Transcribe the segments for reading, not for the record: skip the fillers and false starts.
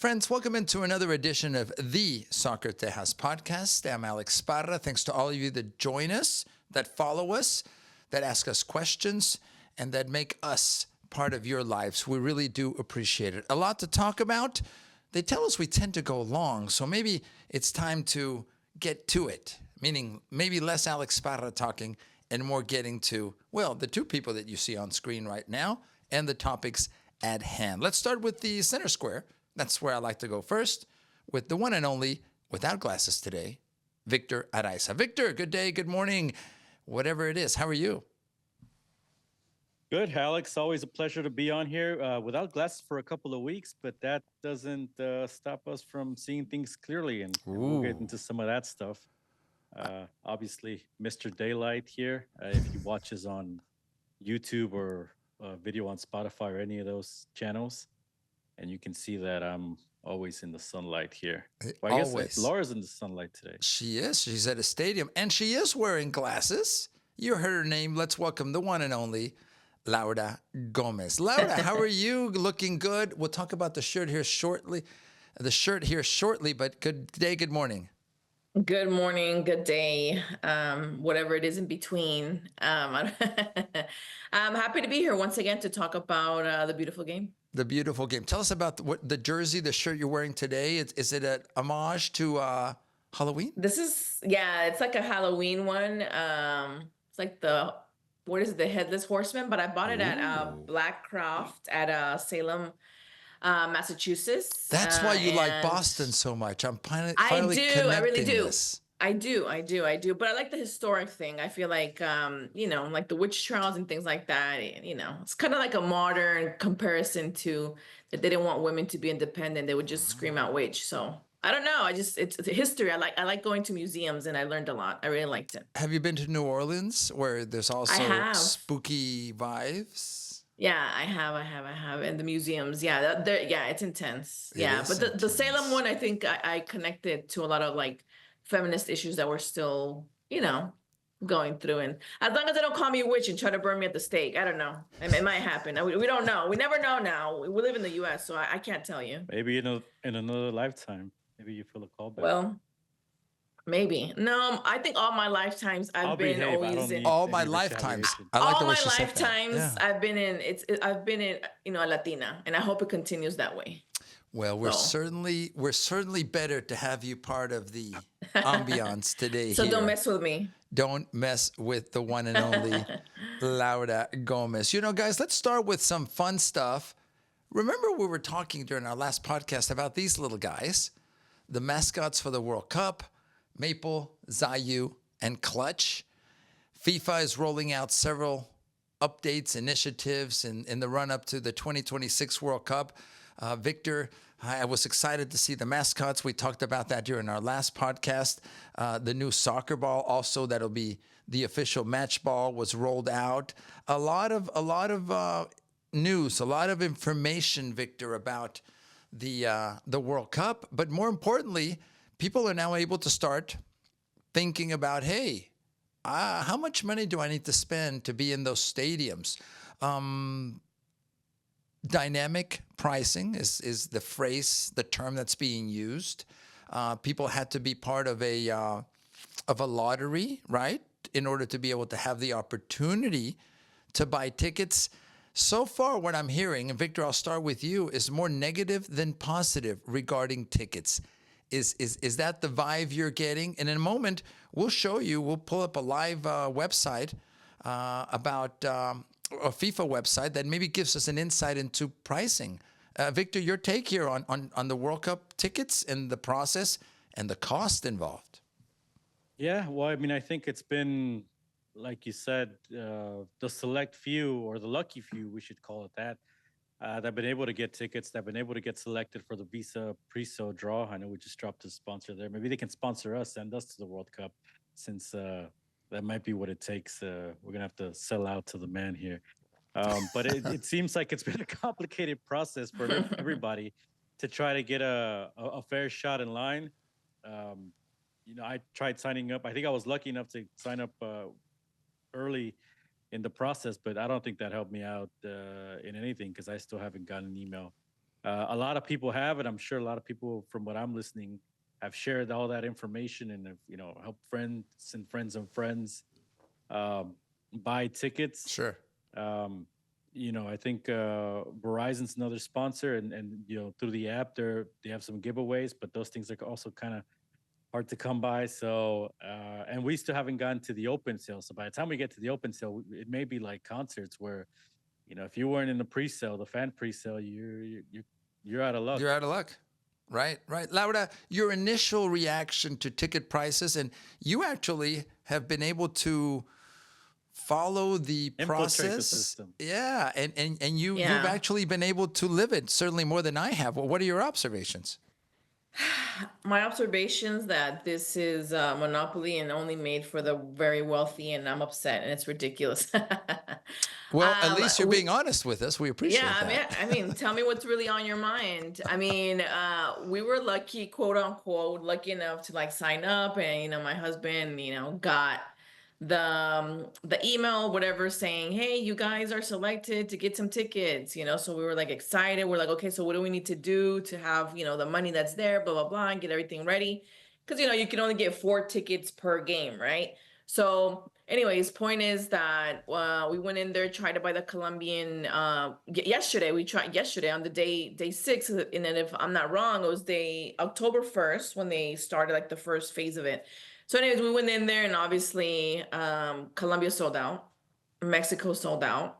Friends, welcome into another edition of the Soccer Tejas Podcast. I'm Alex Parra. Thanks to all of you that join us, that follow us, that ask us questions, and that make us part of your lives. We really do appreciate it. A lot to talk about. They tell us we tend to go long, so maybe it's time to get to it, meaning maybe less Alex Parra talking and more getting to, well, the two people that you see on screen right now and the topics at hand. Let's start with the center square. That's where I like to go first, with the one and only, without glasses today, Victor Araiza. Victor, good day, good morning, whatever it is. How are you? Good, Alex. Always a pleasure to be on here without glasses for a couple of weeks, but that doesn't stop us from seeing things clearly, and we'll get into some of that stuff. Obviously, Mr. Daylight here. If you watch us on YouTube or video on Spotify or any of those channels, and you can see that I'm always in the sunlight here. Well, I guess Laura's in the sunlight today. She is. She's at a stadium, and she is wearing glasses. You heard her name. Let's welcome the one and only Laura Gomez. Laura, how are you? Looking good. We'll talk about the shirt here shortly. But good day, good morning. Good morning, good day, whatever it is in between. I'm happy to be here once again to talk about the beautiful game. The beautiful game. Tell us about the jersey, the shirt you're wearing today. Is it an homage to Halloween? It's like a Halloween one. It's like the Headless Horseman, but I bought it at Blackcroft at Salem, Massachusetts. That's why you like Boston so much. I'm finally I really do. This. I do. But I like the historic thing. I feel like, like the witch trials and things like that, it's kind of like a modern comparison to that they didn't want women to be independent. They would just scream out witch. So I don't know. It's a history. I like going to museums, and I learned a lot. I really liked it. Have you been to New Orleans where there's also spooky vibes? Yeah, I have. And the museums. Yeah, it's intense. But the Salem one, I think I connected to a lot of like feminist issues that we're still, going through. And as long as they don't call me a witch and try to burn me at the stake, I don't know. It might happen. We don't know. We never know now. We live in the U.S., so I can't tell you. Maybe in another lifetime, maybe you feel a call back. Well, maybe. No, I think all my lifetimes I've been always in. All my lifetimes. All my lifetimes I've been in. A Latina, and I hope it continues that way. Well, we're certainly better to have you part of the ambiance today. So don't mess with me. Don't mess with the one and only Laura Gomez. Guys, let's start with some fun stuff. Remember we were talking during our last podcast about these little guys, the mascots for the World Cup, Maple, Zayu, and Clutch. FIFA is rolling out several updates, initiatives in the run-up to the 2026 World Cup. Victor, I was excited to see the mascots. We talked about that during our last podcast. The new soccer ball, also that'll be the official match ball, was rolled out. A lot of news, a lot of information, Victor, about the World Cup. But more importantly, people are now able to start thinking about, hey, how much money do I need to spend to be in those stadiums? Dynamic pricing is the phrase, the term that's being used. People had to be part of a lottery, right, in order to be able to have the opportunity to buy tickets. So far, what I'm hearing, and Victor, I'll start with you, is more negative than positive regarding tickets. Is that the vibe you're getting? And in a moment, we'll pull up a live website about a FIFA website that maybe gives us an insight into pricing. Victor, your take here on the World Cup tickets and the process and the cost involved. Yeah, well, I think it's been, like you said, the select few, or the lucky few, we should call it that have been able to get tickets, that have been able to get selected for the Visa pre-show draw. I know we just dropped a sponsor there. Maybe they can sponsor us, send us to the World Cup, since that might be what it takes. We're going to have to sell out to the man here. But it seems like it's been a complicated process for everybody to try to get a fair shot in line. I tried signing up. I think I was lucky enough to sign up early in the process, but I don't think that helped me out in anything, because I still haven't gotten an email A lot of people have, and I'm sure a lot of people, from what I'm listening, have shared all that information and have, helped friends and friends and friends um, buy tickets. Sure. I think Verizon's another sponsor, and through the app, they have some giveaways, but those things are also kind of hard to come by. So, and we still haven't gotten to the open sale. So by the time we get to the open sale, it may be like concerts where, if you weren't in the pre-sale, the fan pre-sale, you're out of luck. You're out of luck. Right, right. Laura, your initial reaction to ticket prices, and you actually have been able to follow the Infiltrate process. the system. Yeah, and you've Yeah. actually been able to live it, certainly more than I have. Well, what are your observations? My observations that this is a monopoly and only made for the very wealthy, and I'm upset, and it's ridiculous. Well, at least you're we- being honest with us. We appreciate Yeah, that. I mean, tell me what's really on your mind. I mean, we were lucky, quote unquote, lucky enough to like sign up, and my husband, got the email, whatever, saying, "Hey, you guys are selected to get some tickets." So we were like excited. We're like, "Okay, so what do we need to do to have the money that's there, blah blah blah, and get everything ready?" Because you can only get 4 tickets per game, right? So, anyways, point is that we went in there, tried to buy the Colombian yesterday. We tried yesterday on the day 6, and then if I'm not wrong, it was October 1st when they started like the first phase of it. So, anyways, we went in there, and obviously Colombia sold out, Mexico sold out.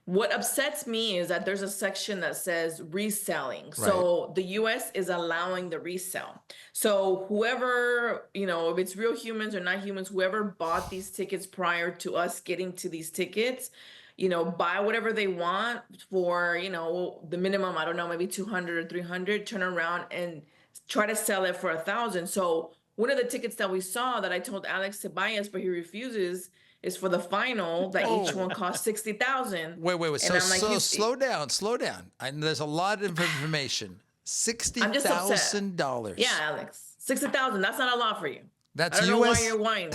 What upsets me is that there's a section that says reselling. So the US is allowing the resale. So whoever, if it's real humans or not humans, whoever bought these tickets prior to us getting to these tickets, buy whatever they want for, the minimum, I don't know, maybe 200 or 300, turn around and try to sell it for 1,000. So one of the tickets that we saw that I told Alex to buy us, but he refuses, is for the final that each one costs 60,000. Wait. And So, I'm like, so you- slow down. There's a lot of information. $60,000. Yeah, Alex, 60,000. That's not a lot for you. That's I don't know why US. you're whining.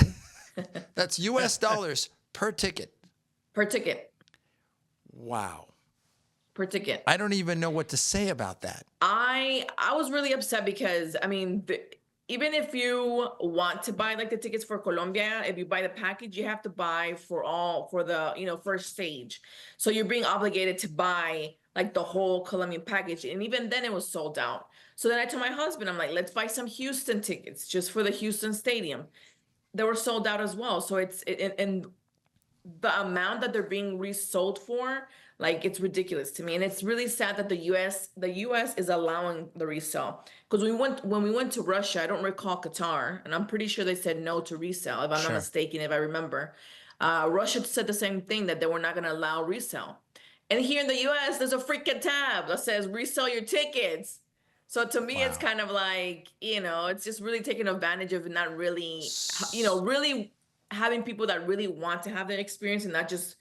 That's US dollars per ticket. Per ticket. Wow. Per ticket. I don't even know what to say about that. I was really upset because even if you want to buy like the tickets for Colombia, if you buy the package, you have to buy for the first stage. So you're being obligated to buy like the whole Colombian package, and even then it was sold out. So then I told my husband, I'm like, let's buy some Houston tickets just for the Houston Stadium. They were sold out as well. So and the amount that they're being resold for, like, it's ridiculous to me. And it's really sad that the US is allowing the resale. Because when we went to Russia, I don't recall Qatar, and I'm pretty sure they said no to resale, if I'm Sure. not mistaken, if I remember. Russia said the same thing, that they were not going to allow resale. And here in the US, there's a freaking tab that says resell your tickets. So to me, it's Wow. kind of like, it's just really taking advantage of not really, really having people that really want to have that experience and not just,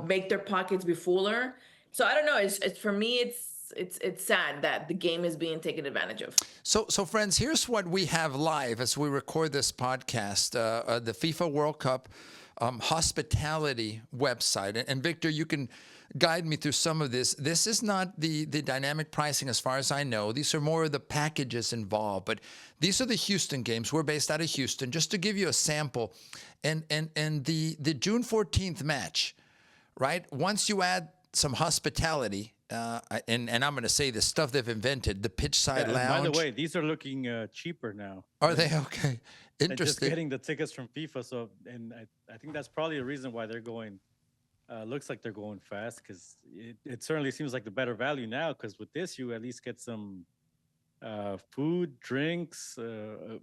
make their pockets be fuller. So I don't know. It's for me, it's sad that the game is being taken advantage of. So friends, here's what we have live as we record this podcast: the FIFA World Cup hospitality website. And Victor, you can guide me through some of this. This is not the dynamic pricing, as far as I know. These are more of the packages involved. But these are the Houston games. We're based out of Houston. Just to give you a sample, and the June 14th match, right? Once you add some hospitality. And I'm going to say the stuff they've invented, the pitch side lounge. By the way, these are looking cheaper now. Are they? Okay. And just Interesting. getting the tickets from FIFA. So, and I think that's probably a reason why they're going. Looks like they're going fast, because it certainly seems like the better value now. Because with this, you at least get some food, drinks, your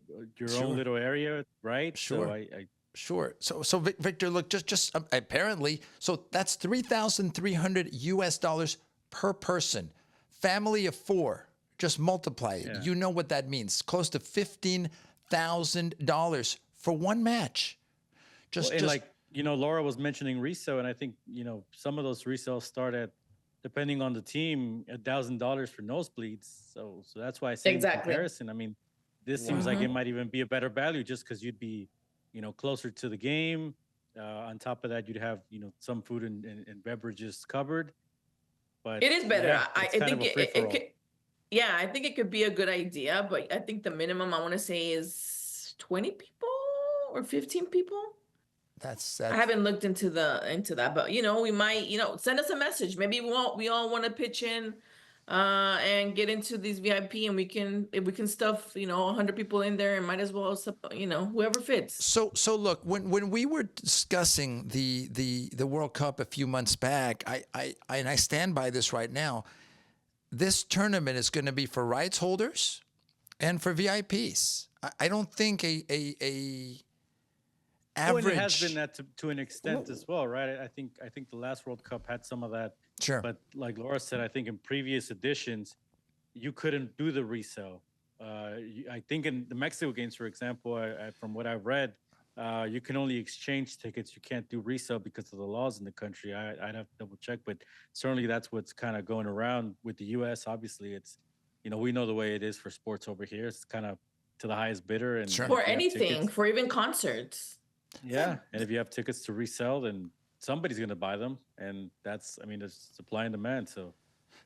Sure. own little area, right? Sure. So I Sure. So Victor, look, just apparently, so that's $3,300 per person. Family of 4, just multiply it. Yeah. You know what that means. Close to $15,000 for one match. Laura was mentioning resale, and I think some of those resales start at, depending on the team, $1,000 for nosebleeds. So that's why I say Exactly. in comparison. I mean, this seems like it might even be a better value, just because you'd be closer to the game. On top of that, you'd have some food and beverages covered. But It is better. yeah, I it's kind of think a free it, for it all. could. Yeah, I think it could be a good idea, but I think the minimum I want to say is 20 people or 15 people. That's I haven't looked into that, but we might, send us a message. Maybe we all want to pitch in and get into these VIP, and if we can stuff, 100 people in there, and might as well, whoever fits. so look, when we were discussing the World Cup a few months back, I stand by this right now. This tournament is going to be for rights holders and for VIPs. I don't think a average. Well, and it has been that to an extent as well, right? I think the last World Cup had some of that. Sure. But like Laura said, I think in previous editions, you couldn't do the resale. I think in the Mexico games, for example, from what I've read, you can only exchange tickets. You can't do resale because of the laws in the country. I'd have to double check, but certainly that's what's kind of going around with the U.S. Obviously, it's, we know the way it is for sports over here. It's kind of to the highest bidder. And Sure. For if you have anything, tickets- for even concerts. yeah, and if you have tickets to resell, then somebody's going to buy them, and that's, there's supply and demand. So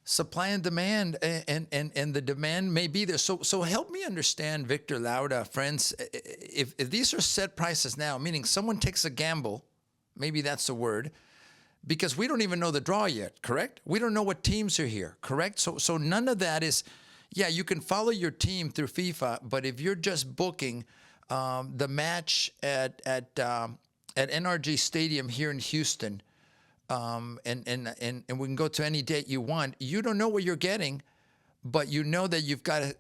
Supply and demand, and the demand may be there. So help me understand, Victor, Laura, friends. If these are set prices now, meaning someone takes a gamble, maybe that's the word, because we don't even know the draw yet. Correct? We don't know what teams are here. Correct? So none of that is. Yeah, you can follow your team through FIFA, but if you're just booking the match at NRG Stadium here in Houston, and we can go to any date you want, you don't know what you're getting, but you know that you've got to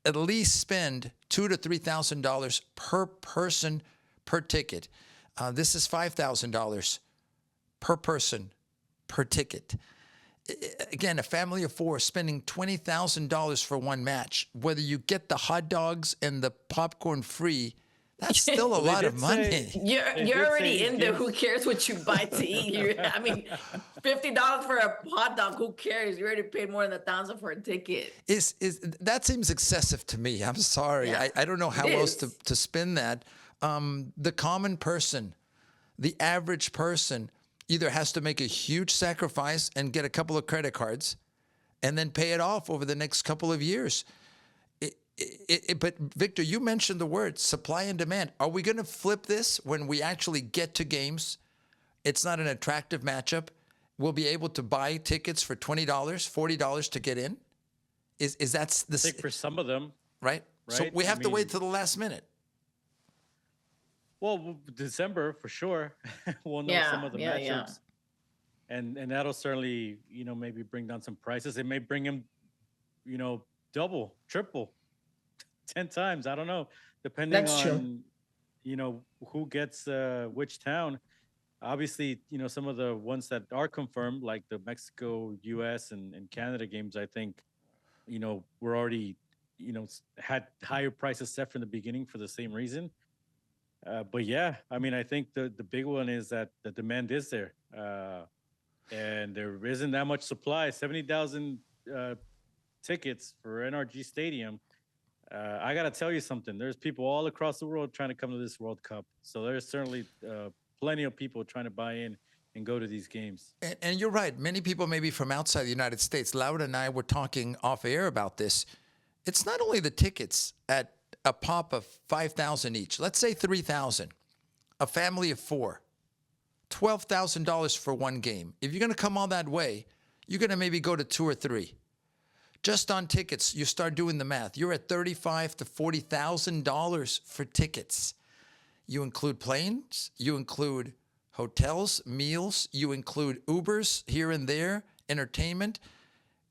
at least spend $2,000 to $3,000 per person per ticket. This is $5,000 per person per ticket. Again, a family of four spending $20,000 for one match. Whether you get the hot dogs and the popcorn free, that's still a lot of money. You're already in there. Who cares what you buy to eat? $50 for a hot dog. Who cares? You already paid more than $1,000 for a ticket. Is that seems excessive to me? I'm sorry. Yeah, I don't know how else is. to spin that. The common person, the average person, either has to make a huge sacrifice and get a couple of credit cards and then pay it off over the next couple of years. But Victor, you mentioned the word supply and demand. Are we going to flip this when we actually get to games? It's not an attractive matchup. We'll be able to buy tickets for $20, $40 to get in. Is that the? I think for some of them, right? So right? we have to wait till the last minute. well, December for sure, we'll know some of the matchups, and that'll certainly maybe bring down some prices. It may bring them, double, triple, 10 times. I don't know, depending That's on who gets which town. Obviously, some of the ones that are confirmed, like the Mexico, U.S., and Canada games, I think, we're already, had higher prices set from the beginning for the same reason. But yeah, I think the big one is that the demand is there, and there isn't that much supply. 70,000 tickets for NRG Stadium. I got to tell you something. There's people all across the world trying to come to this World Cup. So there's certainly plenty of people trying to buy in and go to these games. And you're right. Many people maybe from outside the United States. Laura and I were talking off air about this. It's not only the tickets at a pop of $5,000 each. Let's say $3,000. A family of four. $12,000 for one game. If you're going to come all that way, you're going to maybe go to two or three. Just on tickets, you start doing the math. You're at $35,000 to $40,000 for tickets. You include planes, you include hotels, meals, you include Ubers here and there, entertainment.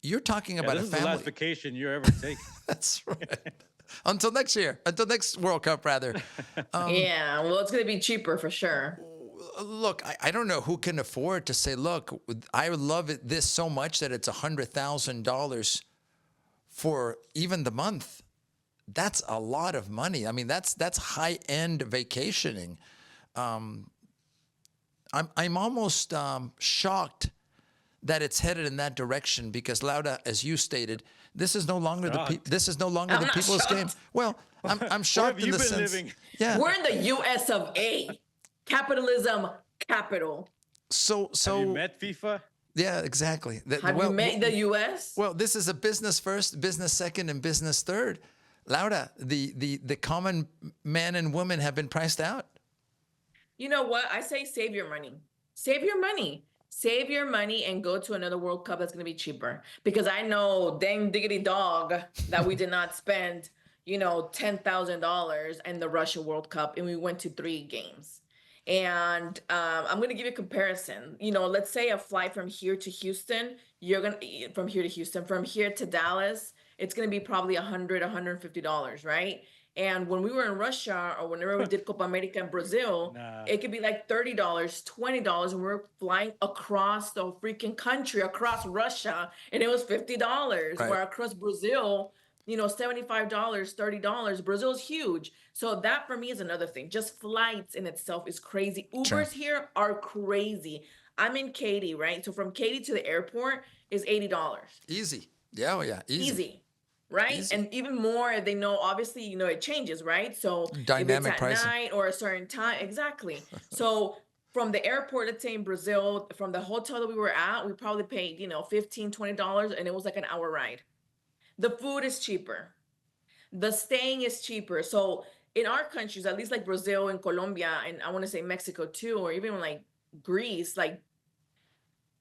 You're talking about this a is the family. last vacation you ever take. That's right. Until next year, until next World Cup, rather. Yeah, well, it's going to be cheaper for sure. Look, I don't know who can afford to say, look, I love this so much that it's $100,000 for even the month. That's a lot of money. That's high-end vacationing. I'm almost shocked that it's headed in that direction because, Laura, as you stated, this is no longer the people's game. Well, I'm shocked in the sense. Living? Yeah. We're in the U.S. of A. Capitalism, capital. So Have you met FIFA? Yeah, exactly. Have you met the US? Well, this is a business first, business second, and business third. Laura, the common man and woman have been priced out. You know what? I say save your money. Save your money. Save your money and go to another World Cup that's going to be cheaper. Because I know, dang diggity dog, that we did not spend, $10,000 in the Russia World Cup, and we went to 3 games. And I'm going to give you a comparison. Let's say a flight from here to Houston, from here to Dallas, it's going to be probably $150, right? And when we were in Russia, or whenever we did Copa America in Brazil, Nah. it could be like $30, $20, and we're flying across the freaking country, across Russia, and it was $50. Right. Where across Brazil, $75, $30. Brazil's huge. So that for me is another thing. Just flights in itself is crazy. Ubers here are crazy. I'm in Katy, right? So from Katy to the airport is $80. Easy. Yeah, oh yeah, easy. Right? Easy. And even more, they know, obviously, it changes, right? So Dynamic if it's at pricing. night or a certain time, exactly. So from the airport, let's say in Brazil, from the hotel that we were at, we probably paid, $15, $20, and it was like an hour ride. The food is cheaper. The staying is cheaper. So in our countries, at least like Brazil and Colombia, and I want to say Mexico too, or even like Greece, like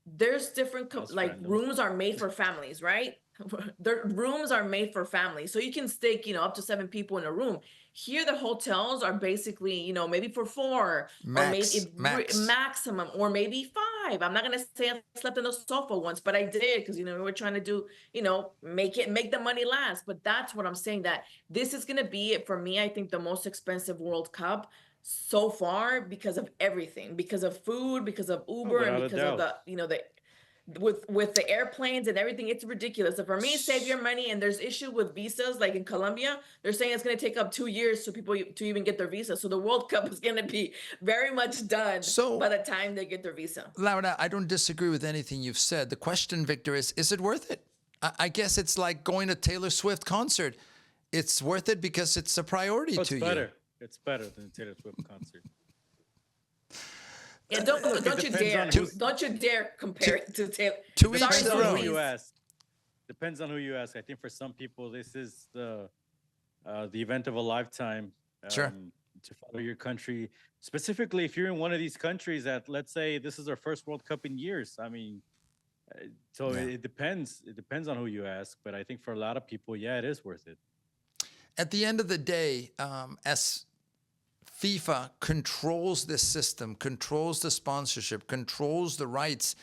there's different like random. rooms are made for families, right? Their rooms are made for families, so you can stick up to 7 people in a room. Here the hotels are basically maybe for 4, or maybe maximum, or maybe 5. I'm not gonna say I slept on the sofa once, but I did, because we were trying to do make the money last. But that's what I'm saying, that this is gonna be, for me, I think, the most expensive World Cup so far, because of everything, because of food, because of Uber, and without a because of doubt. the with the airplanes and everything. It's ridiculous. So for me, save your money. And there's issue with visas, like in Colombia, they're saying it's going to take up 2 years for people to even get their visa. So the World Cup is going to be very much done by the time they get their visa. Laura, I don't disagree with anything you've said. The question, Victor, is it worth it? I guess it's like going to Taylor Swift concert. It's worth it because it's a priority to better. you. It's better than a Taylor Swift concert. Yeah, don't you dare compare it to Taylor. To each Depends their on own. who you ask. Depends on who you ask. I think for some people, this is the event of a lifetime. Sure. To follow your country, specifically if you're in one of these countries that, let's say, this is our first World Cup in years. I mean, it depends. It depends on who you ask, but I think for a lot of people, yeah, it is worth it. At the end of the day, as FIFA controls this system, controls the sponsorship, controls the rights,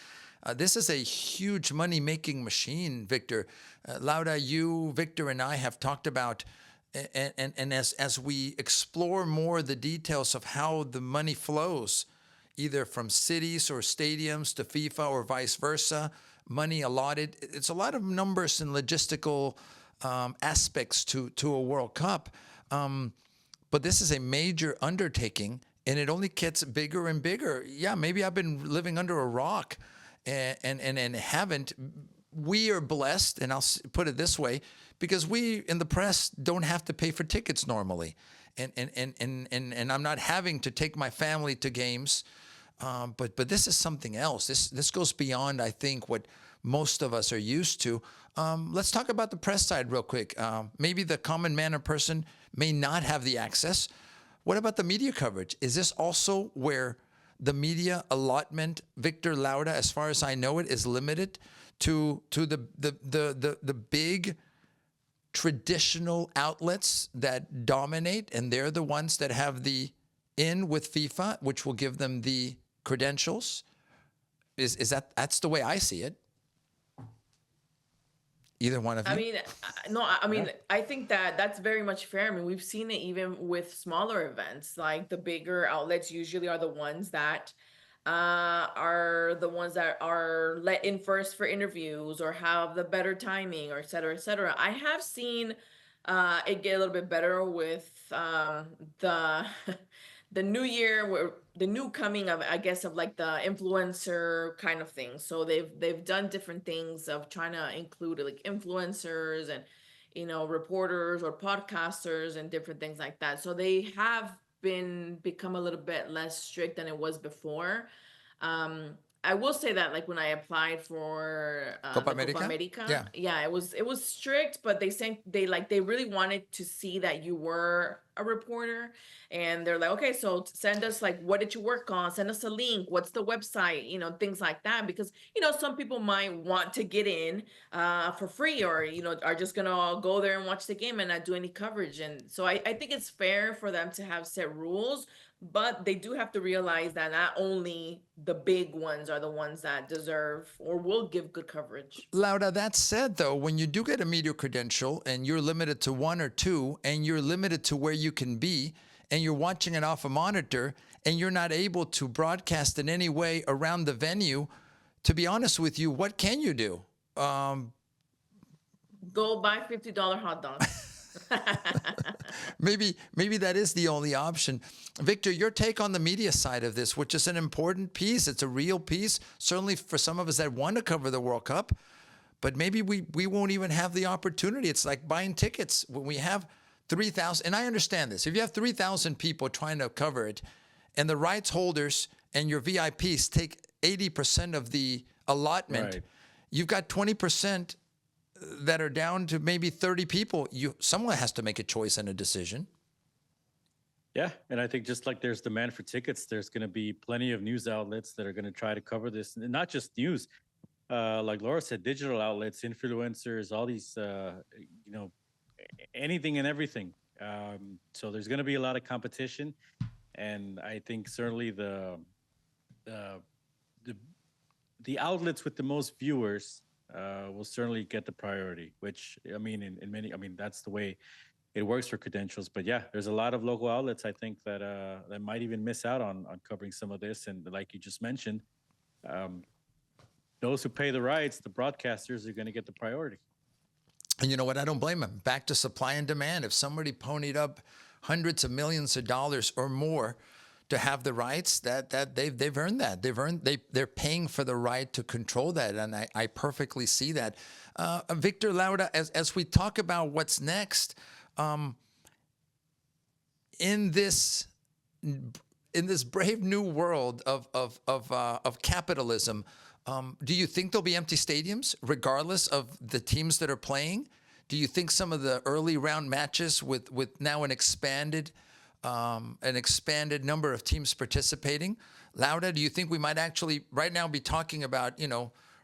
this is a huge money-making machine, Victor. Laura, you, Victor, and I have talked about, and as we explore more the details of how the money flows, either from cities or stadiums to FIFA or vice versa, money allotted. It's a lot of numbers and logistical aspects to a World Cup. But this is a major undertaking, and it only gets bigger and bigger. Yeah, maybe I've been living under a rock and haven't. We are blessed, and I'll put it this way, because we in the press don't have to pay for tickets normally. And I'm not having to take my family to games. But this is something else. This goes beyond, I think, what most of us are used to. Let's talk about the press side real quick. Maybe the common man or person may not have the access. What about the media coverage? Is this also where the media allotment, Victor, Laura, as far as I know it, is limited to the big traditional outlets that dominate, and they're the ones that have the in with FIFA, which will give them the credentials? Is that's the way I see it? Either one of you? I mean, no, I mean, I think that that's very much fair. I mean, we've seen it even with smaller events. Like the bigger outlets usually are the ones that are let in first for interviews, or have the better timing, or et cetera, et cetera. I have seen it get a little bit better with the the new year, where the new coming of, I guess, of like the influencer kind of thing. So they've done different things of trying to include like influencers and reporters or podcasters and different things like that. So they have become a little bit less strict than it was before. I will say that like when I applied for Copa the Copa America? America, Yeah. yeah, it was strict, but they really wanted to see that you were a reporter, and they're like, okay, so send us like what did you work on? Send us a link. What's the website? Things like that, because some people might want to get in for free, or are just gonna go there and watch the game and not do any coverage. And so I think it's fair for them to have set rules, but they do have to realize that not only the big ones are the ones that deserve or will give good coverage. Laura, that said, though, when you do get a media credential and you're limited to one or two, and you're limited to where you can be, and you're watching it off a monitor, and you're not able to broadcast in any way around the venue, to be honest with you, what can you do? Go buy $50 hot dogs. Maybe that is the only option. Victor, your take on the media side of this, which is an important piece. It's a real piece, certainly for some of us that want to cover the World Cup, but maybe we won't even have the opportunity. It's like buying tickets when we have 3,000, and I understand this. If you have 3,000 people trying to cover it, and the rights holders and your VIPs take 80% of the allotment, Right. you've got 20% that are down to maybe 30 people. Someone has to make a choice and a decision. Yeah, and I think just like there's demand for tickets, there's going to be plenty of news outlets that are going to try to cover this, and not just news. Like Laura said, digital outlets, influencers, all these, anything and everything. So there's going to be a lot of competition, and I think certainly the the outlets with the most viewers will certainly get the priority. Which I mean, in many, I mean, that's the way it works for credentials. But yeah, there's a lot of local outlets I think that might even miss out on covering some of this. And like you just mentioned, um, those who pay the rights, the broadcasters, are going to get the priority. And you know what? I don't blame them. Back to supply and demand. If somebody ponied up hundreds of millions of dollars or more to have the rights, that they've earned that. They're paying for the right to control that, and I perfectly see that. Victor, Laura, as we talk about what's next, in this brave new world of capitalism, do you think there'll be empty stadiums regardless of the teams that are playing? Do you think some of the early round matches with now an expanded number of teams participating, Laura, do you think we might actually right now be talking about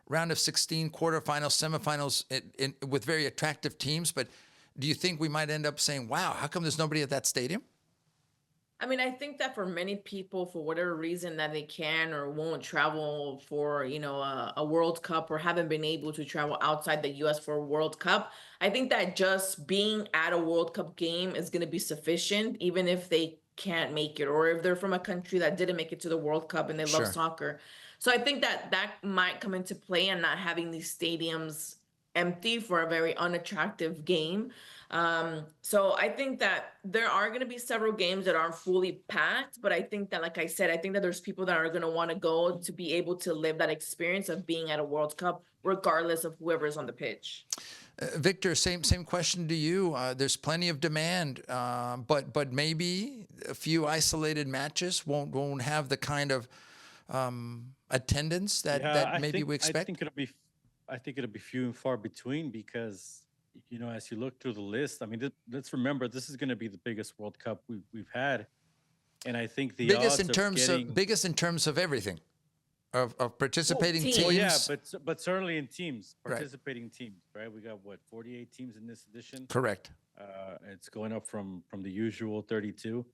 round of 16, quarterfinals, semifinals with very attractive teams? But do you think we might end up saying, "Wow, how come there's nobody at that stadium?" I mean, I think that for many people, for whatever reason that they can or won't travel for, a World Cup, or haven't been able to travel outside the US for a World Cup, I think that just being at a World Cup game is going to be sufficient, even if they can't make it, or if they're from a country that didn't make it to the World Cup and they love Sure. soccer. So I think that that might come into play, and not having these stadiums empty for a very unattractive game. So I think that there are going to be several games that aren't fully packed, but I think that, like I said, I think that there's people that are going to want to go to be able to live that experience of being at a World Cup, regardless of whoever's on the pitch. Victor, same question to you. There's plenty of demand, but maybe a few isolated matches won't have the kind of attendance that maybe we expect. I think it'll be few and far between, because as you look through the list, I mean, let's remember this is going to be the biggest World Cup we've had, and I think the biggest odds in terms of getting, biggest in terms of everything, of participating teams. teams. well, yeah, but certainly in teams, Right. participating teams, right? We got 48 teams in this edition. Correct. It's going up from the usual 32,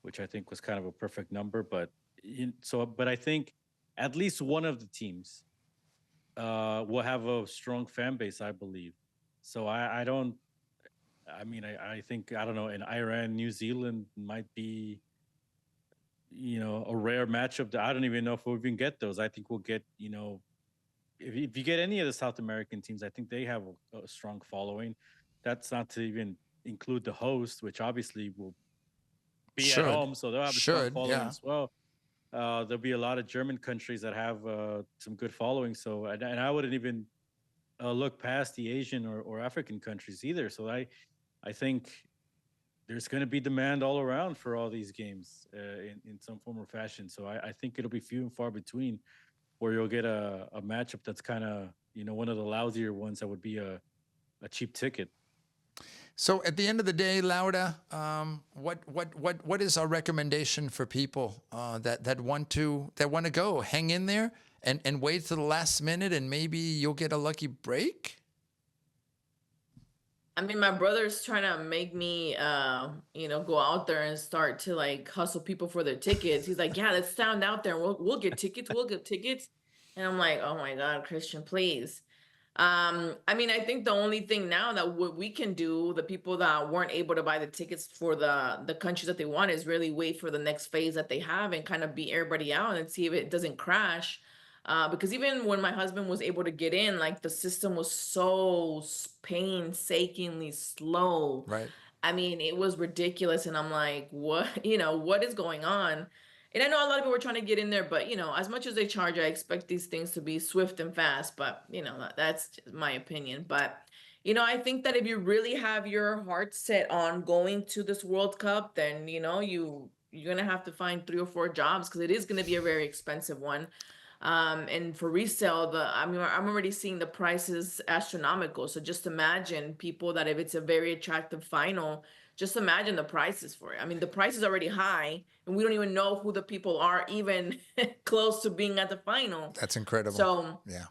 which I think was kind of a perfect number. But but I think at least one of the teams will have a strong fan base, I believe. So I don't. I mean, I think, I don't know. In Iran, New Zealand might be, a rare matchup. I don't even know if we'll even get those. I think we'll get, if you get any of the South American teams, I think they have a strong following. That's not to even include the host, which obviously will be Should. at home, so they'll have a strong Should, following yeah. as well. There'll be a lot of German countries that have some good following. So, and I wouldn't even look past the Asian or African countries either. So I think there's going to be demand all around for all these games in some form or fashion. So I think it'll be few and far between or you'll get a matchup that's kind of, one of the lousier ones that would be a cheap ticket. So at the end of the day, Laura, what is our recommendation for people that want to go? Hang in there and wait to the last minute, and maybe you'll get a lucky break. I mean, my brother's trying to make me, go out there and start to like hustle people for their tickets. He's like, "Yeah, let's stand out there. We'll get tickets. We'll get tickets." And I'm like, "Oh my God, Christian, please." I mean, I think the only thing now that what we can do, the people that weren't able to buy the tickets for the countries that they want, is really wait for the next phase that they have and kind of beat everybody out and see if it doesn't crash. Because even when my husband was able to get in, like the system was so painstakingly slow. Right. I mean, it was ridiculous. And I'm like, what, what is going on? And I know a lot of people were trying to get in there, but as much as they charge, I expect these things to be swift and fast. But that's just my opinion. But I think that if you really have your heart set on going to this World Cup, then you're gonna have to find 3 or 4 jobs because it is gonna be a very expensive one. And for resale, I'm already seeing the prices astronomical. So just imagine people that if it's a very attractive final, just imagine the prices for it. I mean, the price is already high, and we don't even know who the people are even close to being at the final. That's incredible. So, Yeah.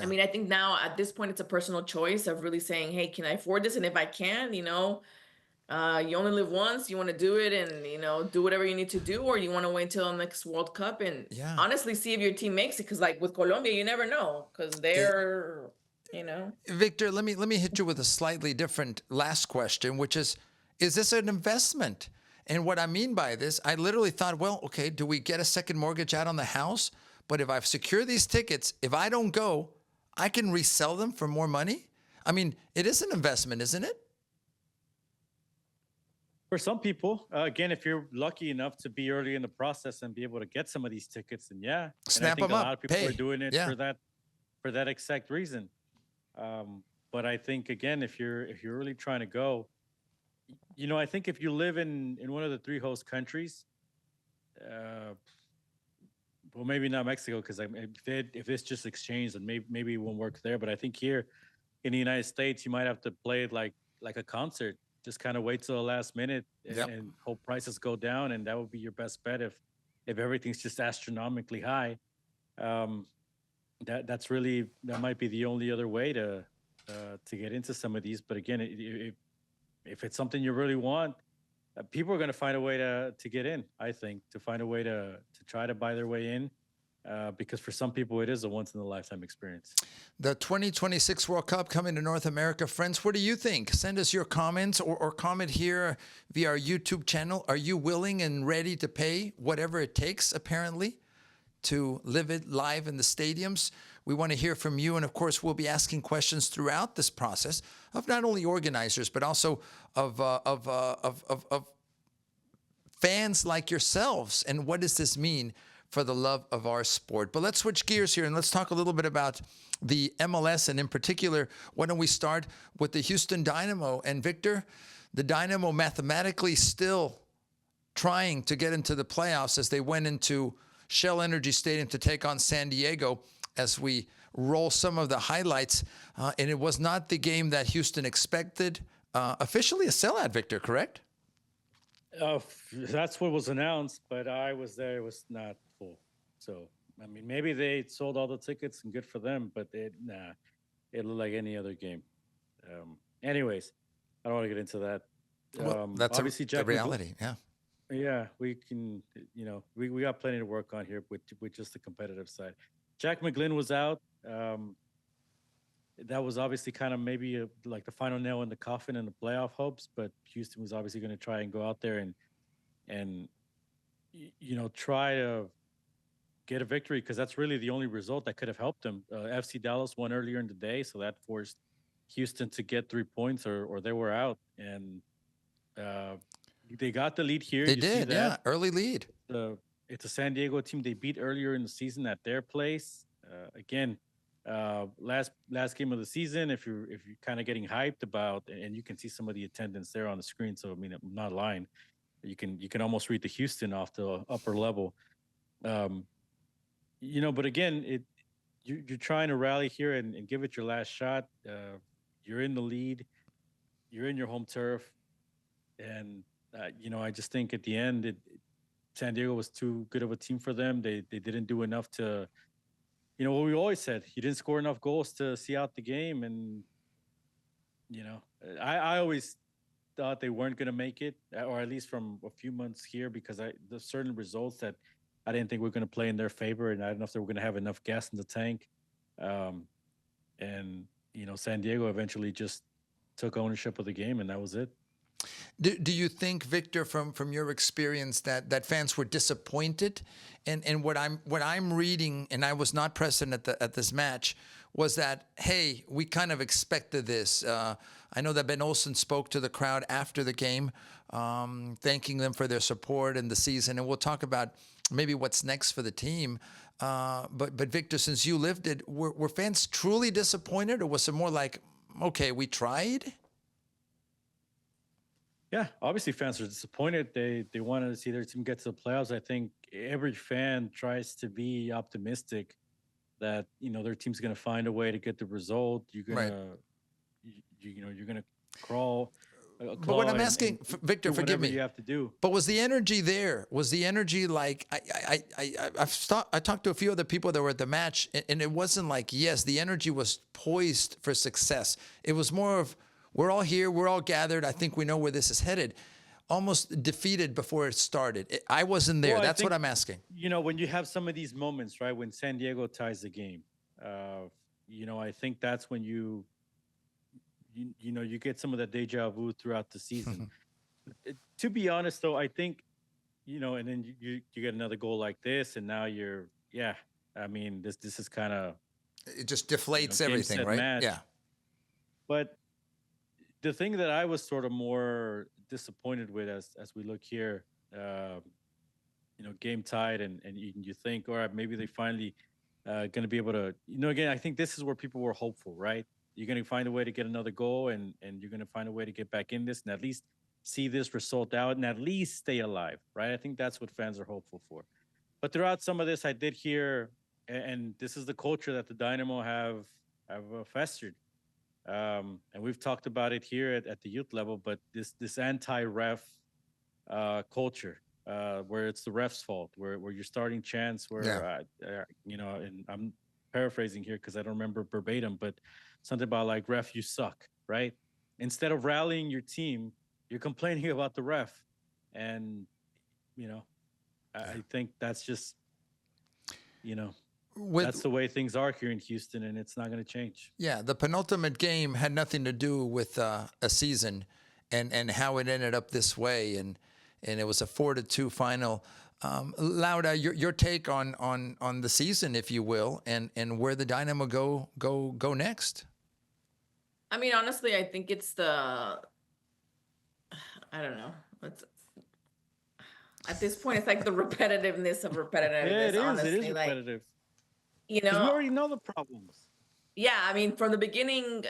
I mean, I think now at this point, it's a personal choice of really saying, "Hey, can I afford this? And if I can, you only live once. You want to do it, and do whatever you need to do, or you want to wait until the next World Cup and honestly see if your team makes it. Because like with Colombia, you never know because they're, Victor, let me hit you with a slightly different last question, which is this an investment? And what I mean by this, I literally thought, well, okay, do we get a second mortgage out on the house? But if I've secured these tickets, if I don't go, I can resell them for more money. I mean, it is an investment, isn't it? For some people, again, if you're lucky enough to be early in the process and be able to get some of these tickets, then yeah, snap them a up. lot of people Pay. are doing it Yeah. for that exact reason. But I think again, if you're really trying to go, I think if you live in one of the 3 host countries, well, maybe not Mexico because if it's just exchanged, then maybe it won't work there. But I think here in the United States, you might have to play it like a concert. Just kind of wait till the last minute and hope prices go down, and that would be your best bet if everything's just astronomically high. That might be the only other way to get into some of these. But again, if it's something you really want, people are going to find a way to get in. I think to find a way to try to buy their way in. Because for some people, it is a once-in-a-lifetime experience. The 2026 World Cup coming to North America. Friends, what do you think? Send us your comments or comment here via our YouTube channel. Are you willing and ready to pay whatever it takes, apparently, to live it live in the stadiums? We want to hear from you. And, of course, we'll be asking questions throughout this process of not only organizers, but also of fans like yourselves. And what does this mean for the love of our sport? But let's switch gears here and let's talk a little bit about the MLS, and in particular, why don't we start with the Houston Dynamo? And Victor, the Dynamo mathematically still trying to get into the playoffs as they went into Shell Energy Stadium to take on San Diego, as we roll some of the highlights. And it was not the game that Houston expected. Officially a sellout, Victor, correct? That's what was announced, but I was there. It was not full. So, I mean, maybe they sold all the tickets and good for them, but it looked like any other game. Anyways, I don't want to get into that. Well, that's obviously the reality. Yeah. Yeah, we can, we got plenty to work on here with just the competitive side. Jack McGlynn was out. That was obviously kind of maybe like the final nail in the coffin in the playoff hopes, but Houston was obviously going to try and go out there and try to get a victory, because that's really the only result that could have helped them. FC Dallas won earlier in the day, so that forced Houston to get 3 points or they were out. And they got the lead here. They did, yeah, early lead. It's a San Diego team they beat earlier in the season at their place. Again, last game of the season, if you're kind of getting hyped about, and you can see some of the attendance there on the screen, so I mean, I'm not lying, you can almost read the Houston off the upper level. But again, you're trying to rally here and give it your last shot. You're in the lead. You're in your home turf, and I just think at the end, San Diego was too good of a team for them. They didn't do enough to, what we always said. You didn't score enough goals to see out the game, and you know, I always thought they weren't going to make it, or at least from a few months here, because there's certain results that I didn't think were going to play in their favor, and I don't know if they were going to have enough gas in the tank. Um, and San Diego eventually just took ownership of the game, and that was it. Do you think, Victor, from your experience, that fans were disappointed? And what I'm reading, and I was not present at this match, was that, hey, we kind of expected this. I know that Ben Olsen spoke to the crowd after the game, thanking them for their support in the season, and we'll talk about maybe what's next for the team. But Victor, since you lived it, were fans truly disappointed, or was it more like, okay, we tried? Yeah, obviously fans are disappointed. They wanted to see their team get to the playoffs. I think every fan tries to be optimistic that their team's going to find a way to get the result. You're gonna, you're gonna crawl. But what I'm asking, Victor, forgive me. You have to do. But was the energy there? Was the energy like I talked to a few other people that were at the match, and it wasn't like, yes, the energy was poised for success. It was more of, we're all here, we're all gathered. I think we know where this is headed. Almost defeated before it started. I wasn't there. Well, That's what I'm asking. When you have some of these moments, right, when San Diego ties the game, I think that's when you get some of that deja vu throughout the season. To be honest, though, I think, and then you get another goal like this, and now this is kind of, it just deflates everything, right? Match. Yeah. But the thing that I was sort of more disappointed with as we look here, game tied, and you think, all right, maybe they finally going to be able to, again, I think this is where people were hopeful, right? You're going to find a way to get another goal, and you're going to find a way to get back in this, and at least see this result out, and at least stay alive, right? I think that's what fans are hopeful for. But throughout some of this, I did hear, and this is the culture that the Dynamo have festered. And we've talked about it here at the youth level, but this anti-ref culture, where it's the ref's fault, where you're starting chants, where and I'm paraphrasing here because I don't remember verbatim, but something about like, ref, you suck, right? Instead of rallying your team, you're complaining about the ref, and I think that's just that's the way things are here in Houston, and it's not going to change. Yeah, the penultimate game had nothing to do with a season and how it ended up this way, and it was a 4-2 final. Laura, your take on the season, if you will, and where the Dynamo go next. I mean, honestly, I think it's I don't know. At this point, it's like the repetitiveness of repetitiveness. Yeah, it is. Honestly. It is repetitive. We already know the problems. Yeah, I mean, from the beginning,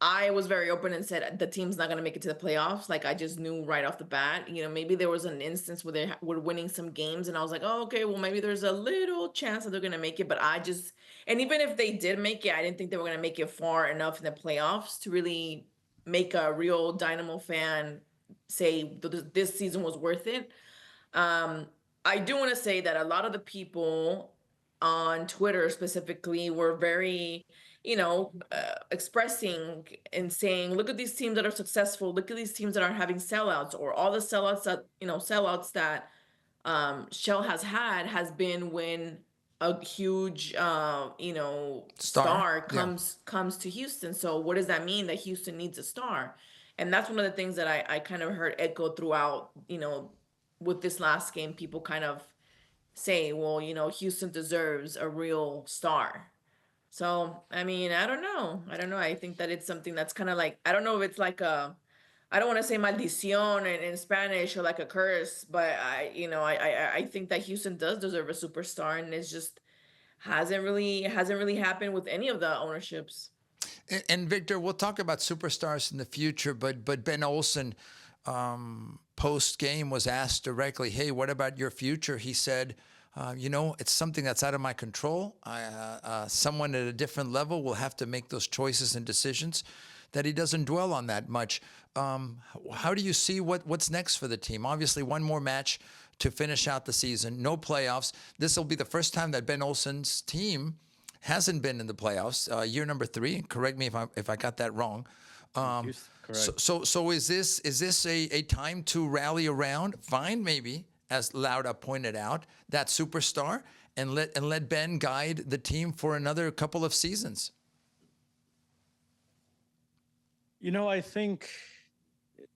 I was very open and said the team's not going to make it to the playoffs. Like, I just knew right off the bat. Maybe there was an instance where they were winning some games, and I was like, oh, okay, well, maybe there's a little chance that they're going to make it. But and even if they did make it, I didn't think they were going to make it far enough in the playoffs to really make a real Dynamo fan say this season was worth it. I do want to say that a lot of the people on Twitter specifically were very, expressing and saying, look at these teams that are successful. Look at these teams that are having sellouts, or all the sellouts that Shell has been when a huge, star comes to Houston. So what does that mean? That Houston needs a star. And that's one of the things that I kind of heard echo throughout, with this last game. People kind of say, well, Houston deserves a real star. So, I mean, I don't know. I think that it's something that's kind of like, I don't know if it's like I don't want to say maldición in Spanish, or like a curse, but I think that Houston does deserve a superstar, and it's just hasn't really happened with any of the ownerships. And Victor, we'll talk about superstars in the future, but Ben Olsen, post game, was asked directly, hey, what about your future? He said, It's something that's out of my control. Someone at a different level will have to make those choices and decisions that he doesn't dwell on that much. How do you see what's next for the team? Obviously, one more match to finish out the season, no playoffs. This will be the first time that Ben Olsen's team hasn't been in the playoffs. Year number 3. Correct me if I got that wrong. Correct. So is this a time to rally around? Find maybe, as Laura pointed out, that superstar and let Ben guide the team for another couple of seasons. I think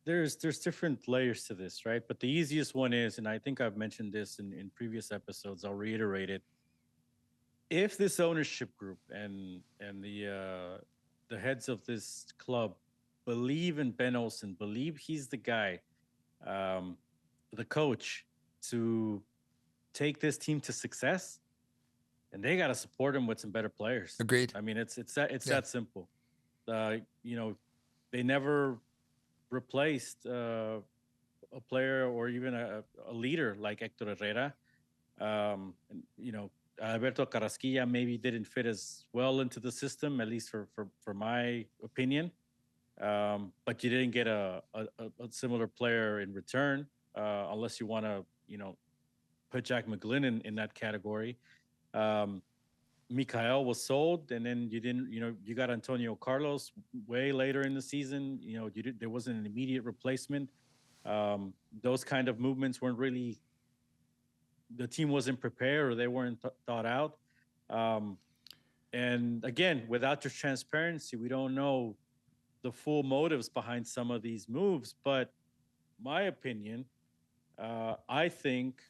there's different layers to this, right? But the easiest one is, and I think I've mentioned this in previous episodes, I'll reiterate it. If this ownership group and the heads of this club believe in Ben Olsen, believe he's the guy, the coach, to take this team to success, and they got to support him with some better players. Agreed. I mean, it's that simple. They never replaced a player or even a leader like Hector Herrera. Alberto Carrasquilla maybe didn't fit as well into the system, at least for my opinion. But you didn't get a similar player in return, unless you want to, put Jack McGlynn in that category. Mikael was sold, and then you didn't, you got Antonio Carlos way later in the season. There wasn't an immediate replacement. Those kind of movements weren't really, the team wasn't prepared, or they weren't thought out. And again, without your transparency, we don't know the full motives behind some of these moves. But my opinion, I think,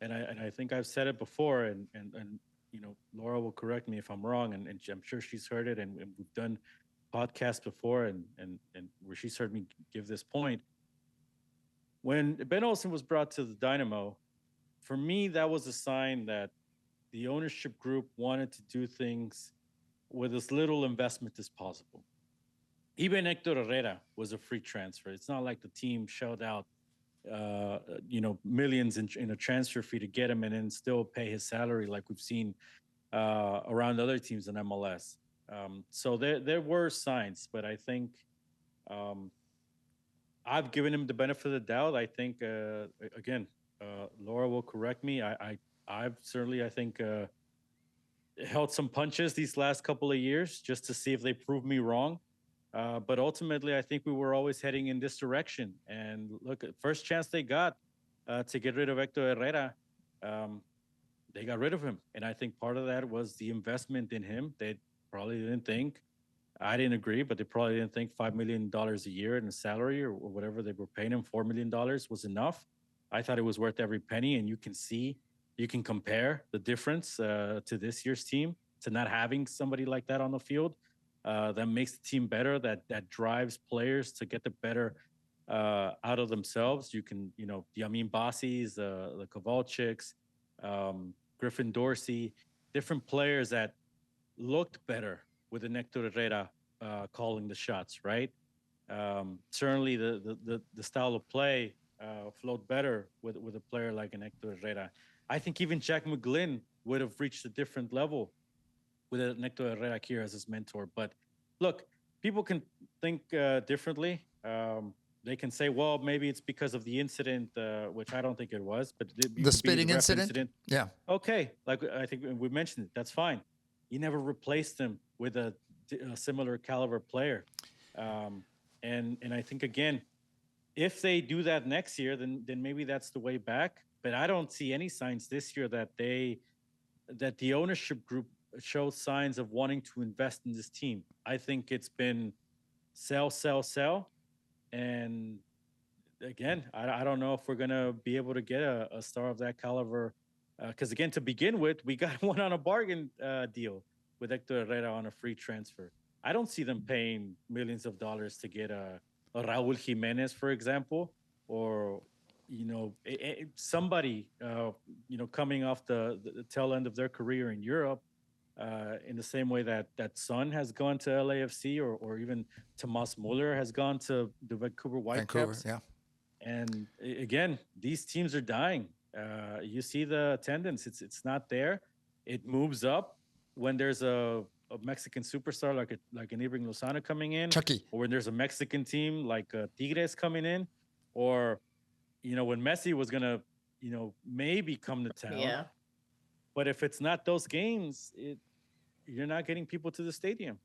and I think I've said it before, and Laura will correct me if I'm wrong, and I'm sure she's heard it, and we've done podcasts before, and where she's heard me give this point. When Ben Olsen was brought to the Dynamo, for me, that was a sign that the ownership group wanted to do things with as little investment as possible. Even Hector Herrera was a free transfer. It's not like the team shelled out, millions in a transfer fee to get him and then still pay his salary like we've seen around other teams in MLS. So there were signs, but I think I've given him the benefit of the doubt. I think, again, Laura will correct me. I've certainly, I think, held some punches these last couple of years just to see if they prove me wrong. But ultimately, I think we were always heading in this direction. And look, first chance they got to get rid of Hector Herrera, they got rid of him. And I think part of that was the investment in him. They probably didn't think, I didn't agree, but they probably didn't think $5 million a year in a salary or whatever they were paying him, $4 million was enough. I thought it was worth every penny. And you can compare the difference to this year's team, to not having somebody like that on the field. That makes the team better, that drives players to get the better out of themselves. You can, the Amin Bassis, the Kovalchiks, Griffin Dorsey, different players that looked better with an Hector Herrera calling the shots, right? Certainly the style of play flowed better with a player like an Hector Herrera. I think even Jack McGlynn would have reached a different level with Hector Herrera here as his mentor. But look, people can think differently. They can say, well, maybe it's because of the incident, which I don't think it was. But the spitting incident? Yeah. Okay. Like I think we mentioned it. That's fine. You never replaced him with a similar caliber player. And I think, again, if they do that next year, then maybe that's the way back. But I don't see any signs this year that the ownership group shows signs of wanting to invest in this team. I think it's been sell. And again, I don't know if we're going to be able to get a star of that caliber. Because again, to begin with, we got one on a bargain deal with Hector Herrera on a free transfer. I don't see them paying millions of dollars to get a Raul Jimenez, for example, or somebody coming off the tail end of their career in Europe, in the same way that Son has gone to LAFC, or even Tomas Muller has gone to the Vancouver Whitecaps. Yeah. And again, these teams are dying. You see the attendance; it's not there. It moves up when there's a Mexican superstar like an Ibring Lozano coming in, Chucky. or when there's a Mexican team like Tigres coming in, or when Messi was gonna maybe come to town. Yeah. But if it's not those games, you're not getting people to the stadium.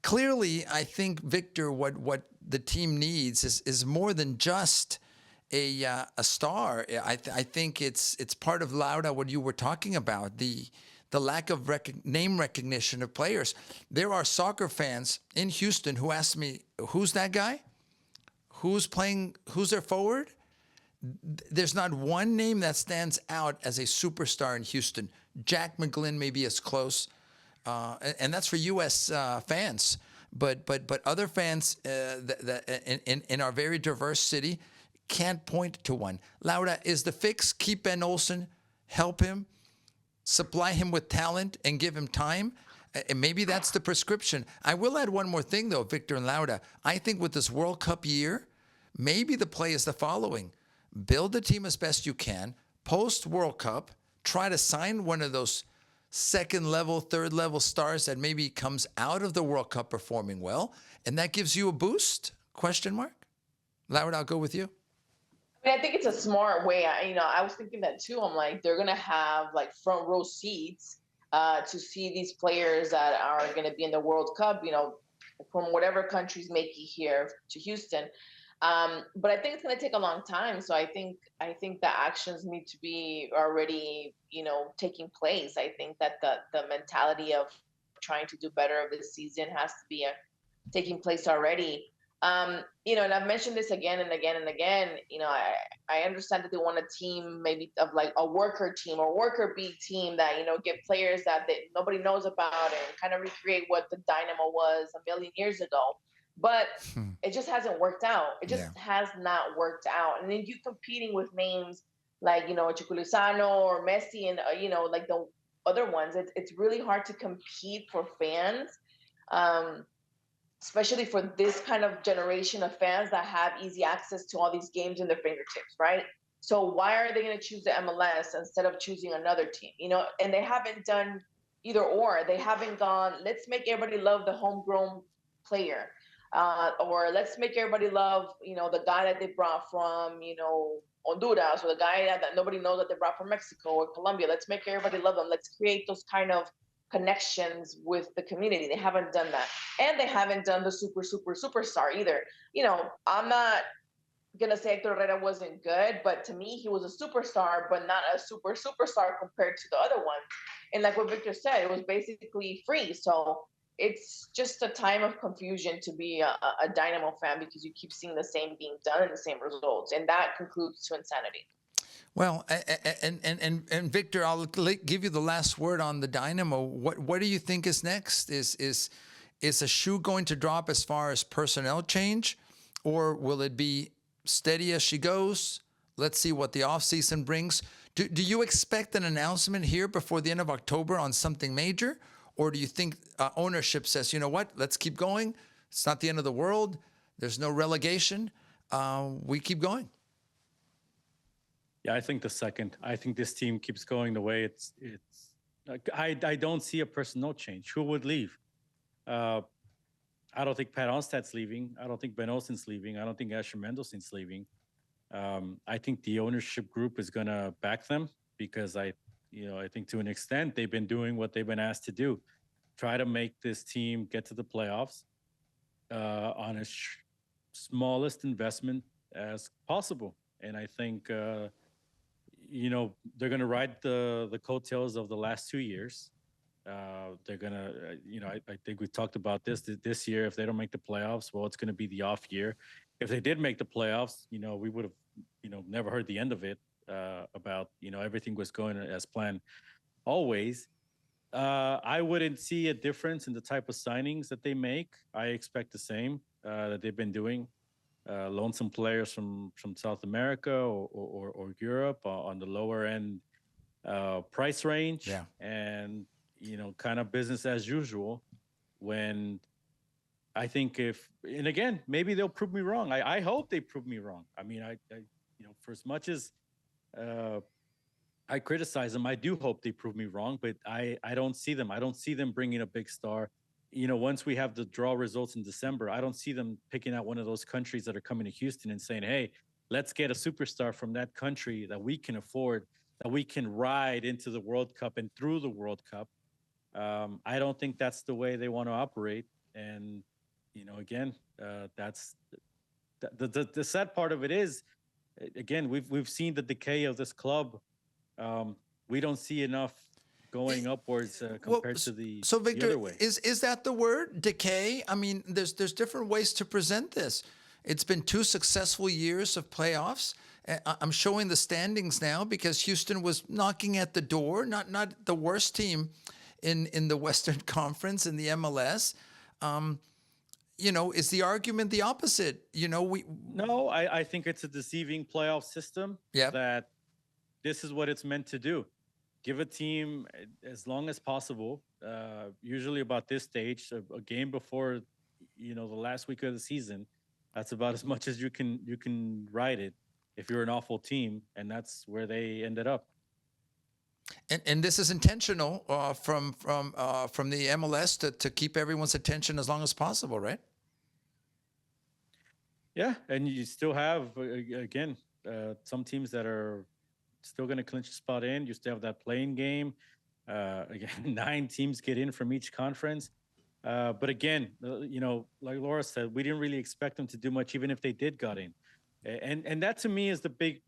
Clearly, I think, Victor, what the team needs is more than just a star. I think it's part of Laura what you were talking about, the lack of name recognition of players. There are soccer fans in Houston who ask me, "Who's that guy? Who's playing? Who's their forward?" There's not one name that stands out as a superstar in Houston. Jack McGlynn may be as close, and that's for U.S. Fans. But other fans that in our very diverse city can't point to one. Laura, is the fix keep Ben Olsen, help him, supply him with talent, and give him time? And maybe that's the prescription. I will add one more thing, though, Victor and Laura. I think with this World Cup year, maybe the play is the following. Build the team as best you can. Post-World Cup, try to sign one of those second-level, third-level stars that maybe comes out of the World Cup performing well, and that gives you a boost? Question mark? Laura, I'll go with you. I mean, I think it's a smart way. I was thinking that too. I'm like, they're gonna have like front row seats to see these players that are gonna be in the World Cup. From whatever countries make it here to Houston. But I think it's going to take a long time. So I think the actions need to be already, taking place. I think that the mentality of trying to do better of this season has to be taking place already. And I've mentioned this again and again and again. I understand that they want a team maybe of like a worker team or worker bee team that, get players that nobody knows about and kind of recreate what the Dynamo was a million years ago. But it just hasn't worked out. It just has not worked out. And then you competing with names like, Chiculizano or Messi and, like the other ones. It's really hard to compete for fans, especially for this kind of generation of fans that have easy access to all these games in their fingertips, right? So why are they going to choose the MLS instead of choosing another team? And they haven't done either or. They haven't gone, let's make everybody love the homegrown player. Or let's make everybody love, the guy that they brought from, Honduras, or the guy that nobody knows that they brought from Mexico or Colombia. Let's make everybody love them. Let's create those kind of connections with the community. They haven't done that. And they haven't done the superstar either. I'm not going to say Hector Herrera wasn't good, but to me, he was a superstar, but not a superstar compared to the other ones. And like what Victor said, it was basically free. So it's just a time of confusion to be a Dynamo fan because you keep seeing the same being done and the same results, and that concludes to insanity. Well, and Victor, I'll give you the last word on the Dynamo. What do you think is next? Is a shoe going to drop as far as personnel change, or will it be steady as she goes? Let's see what the offseason brings. Do you expect an announcement here before the end of October on something major? Or do you think ownership says, you know what, let's keep going. It's not the end of the world. There's no relegation. We keep going. Yeah, I think the second. I think this team keeps going the way it's. I don't see a personnel change. Who would leave? I don't think Pat Onstad's leaving. I don't think Ben Olsen's leaving. I don't think Asher Mendelson's leaving. I think the ownership group is going to back them because I think to an extent they've been doing what they've been asked to do. Try to make this team get to the playoffs on a smallest investment as possible. And I think, they're going to ride the coattails of the last 2 years. They're going to, I think we talked about this year. If they don't make the playoffs, well, it's going to be the off year. If they did make the playoffs, we would have, never heard the end of it. About everything was going as planned always. I wouldn't see a difference in the type of signings that they make. I expect the same that they've been doing. Loan some players from South America or Europe on the lower end price range. Yeah. And kind of business as usual. When I think and again, maybe they'll prove me wrong. I hope they prove me wrong. I mean, I for as much as I criticize them. I do hope they prove me wrong, but I don't see them. I don't see them bringing a big star. Once we have the draw results in December, I don't see them picking out one of those countries that are coming to Houston and saying, hey, let's get a superstar from that country that we can afford, that we can ride into the World Cup and through the World Cup. I don't think that's the way they want to operate. And, again, that's the sad part of it is, again, we've seen the decay of this club. We don't see enough going upwards compared to the So the Victor, other way. is that the word, decay? I mean, there's different ways to present this. It's been 2 successful years of playoffs. I'm showing the standings now because Houston was knocking at the door, not the worst team in the Western Conference in the MLS. Is the argument the opposite? No, I think it's a deceiving playoff system. Yeah. That this is what it's meant to do. Give a team as long as possible. Usually about this stage, a game before, the last week of the season. That's about as much as you can ride it if you're an awful team, and that's where they ended up. And this is intentional from the MLS to keep everyone's attention as long as possible, right? Yeah, and you still have again some teams that are still going to clinch a spot in. You still have that playing game. Again, 9 teams get in from each conference. But again, like Laura said, we didn't really expect them to do much, even if they did got in. And that to me is the big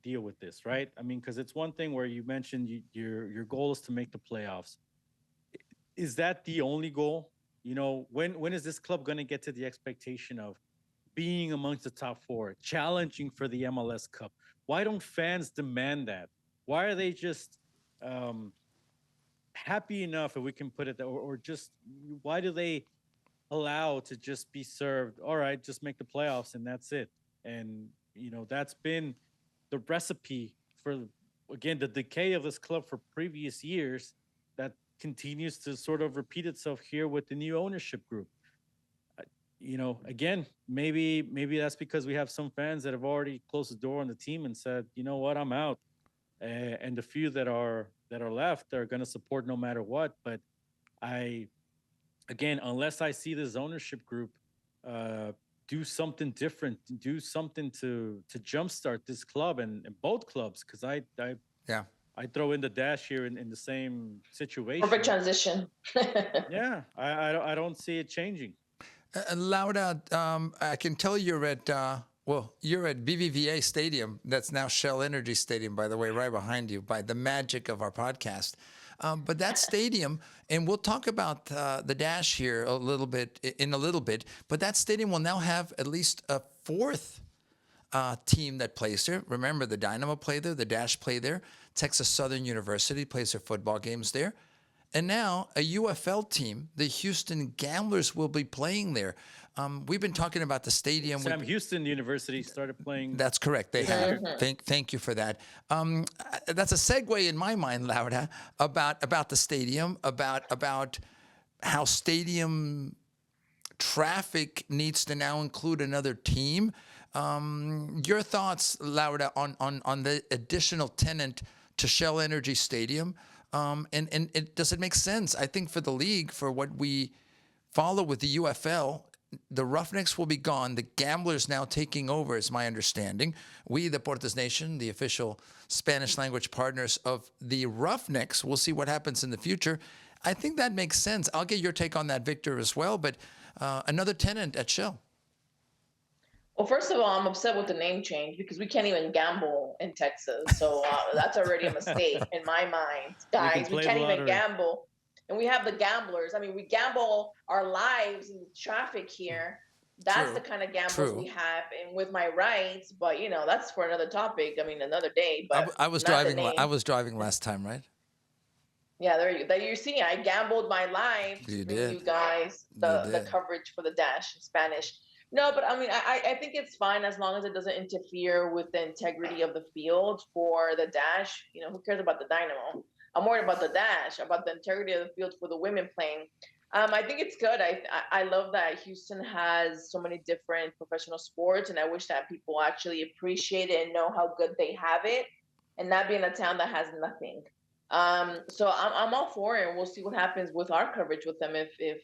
deal with this, right? I mean, because it's one thing where you mentioned your goal is to make the playoffs. Is that the only goal? When is this club going to get to the expectation of being amongst the top 4, challenging for the MLS Cup? Why don't fans demand that? Why are they just happy enough, if we can put it that, or just why do they allow to just be served? All right, just make the playoffs and that's it. And that's been the recipe for, again, the decay of this club for previous years that continues to sort of repeat itself here with the new ownership group. Again, maybe that's because we have some fans that have already closed the door on the team and said, you know what, I'm out. And the few that are left are going to support no matter what. But unless I see this ownership group do something different, do something to jumpstart this club and both clubs, because I throw in the Dash here in the same situation. Perfect transition. Yeah, I don't see it changing. Laura, I can tell you're at BBVA Stadium. That's now Shell Energy Stadium, by the way, right behind you, by the magic of our podcast. But that stadium, and we'll talk about the Dash here in a little bit, but that stadium will now have at least a 4th team that plays there. Remember, the Dynamo play there, the Dash play there, Texas Southern University plays their football games there. And now a UFL team, the Houston Gamblers, will be playing there. We've been talking about the stadium. Houston University started playing. That's correct. They have. Thank you for that. That's a segue in my mind, Laura, about the stadium, about how stadium traffic needs to now include another team. Your thoughts, Laura, on the additional tenant to Shell Energy Stadium? And does it make sense? I think for the league, for what we follow with the UFL, the Roughnecks will be gone. The Gamblers now taking over, is my understanding. We, the Deportes Nation, the official Spanish language partners of the Roughnecks, we'll see what happens in the future. I think that makes sense. I'll get your take on that, Victor, as well. But another tenant at Shell. Well, first of all, I'm upset with the name change because we can't even gamble in Texas. So that's already a mistake in my mind. Guys, we can't even gamble. And we have the gamblers. I mean, we gamble our lives in traffic here. That's the kind of gambles we have, and with my rights. But that's for another topic. I mean, another day. But I was driving. I was driving last time, right? Yeah, there you go. You see, I gambled my life to bring you guys the coverage for the Dash in Spanish. No, but I mean, I think it's fine as long as it doesn't interfere with the integrity of the field for the Dash. Who cares about the Dynamo? I'm worried about the Dash, about the integrity of the field for the women playing. I think it's good. I love that Houston has so many different professional sports, and I wish that people actually appreciate it and know how good they have it. and not be in a town that has nothing. So I'm all for it, and we'll see what happens with our coverage with them if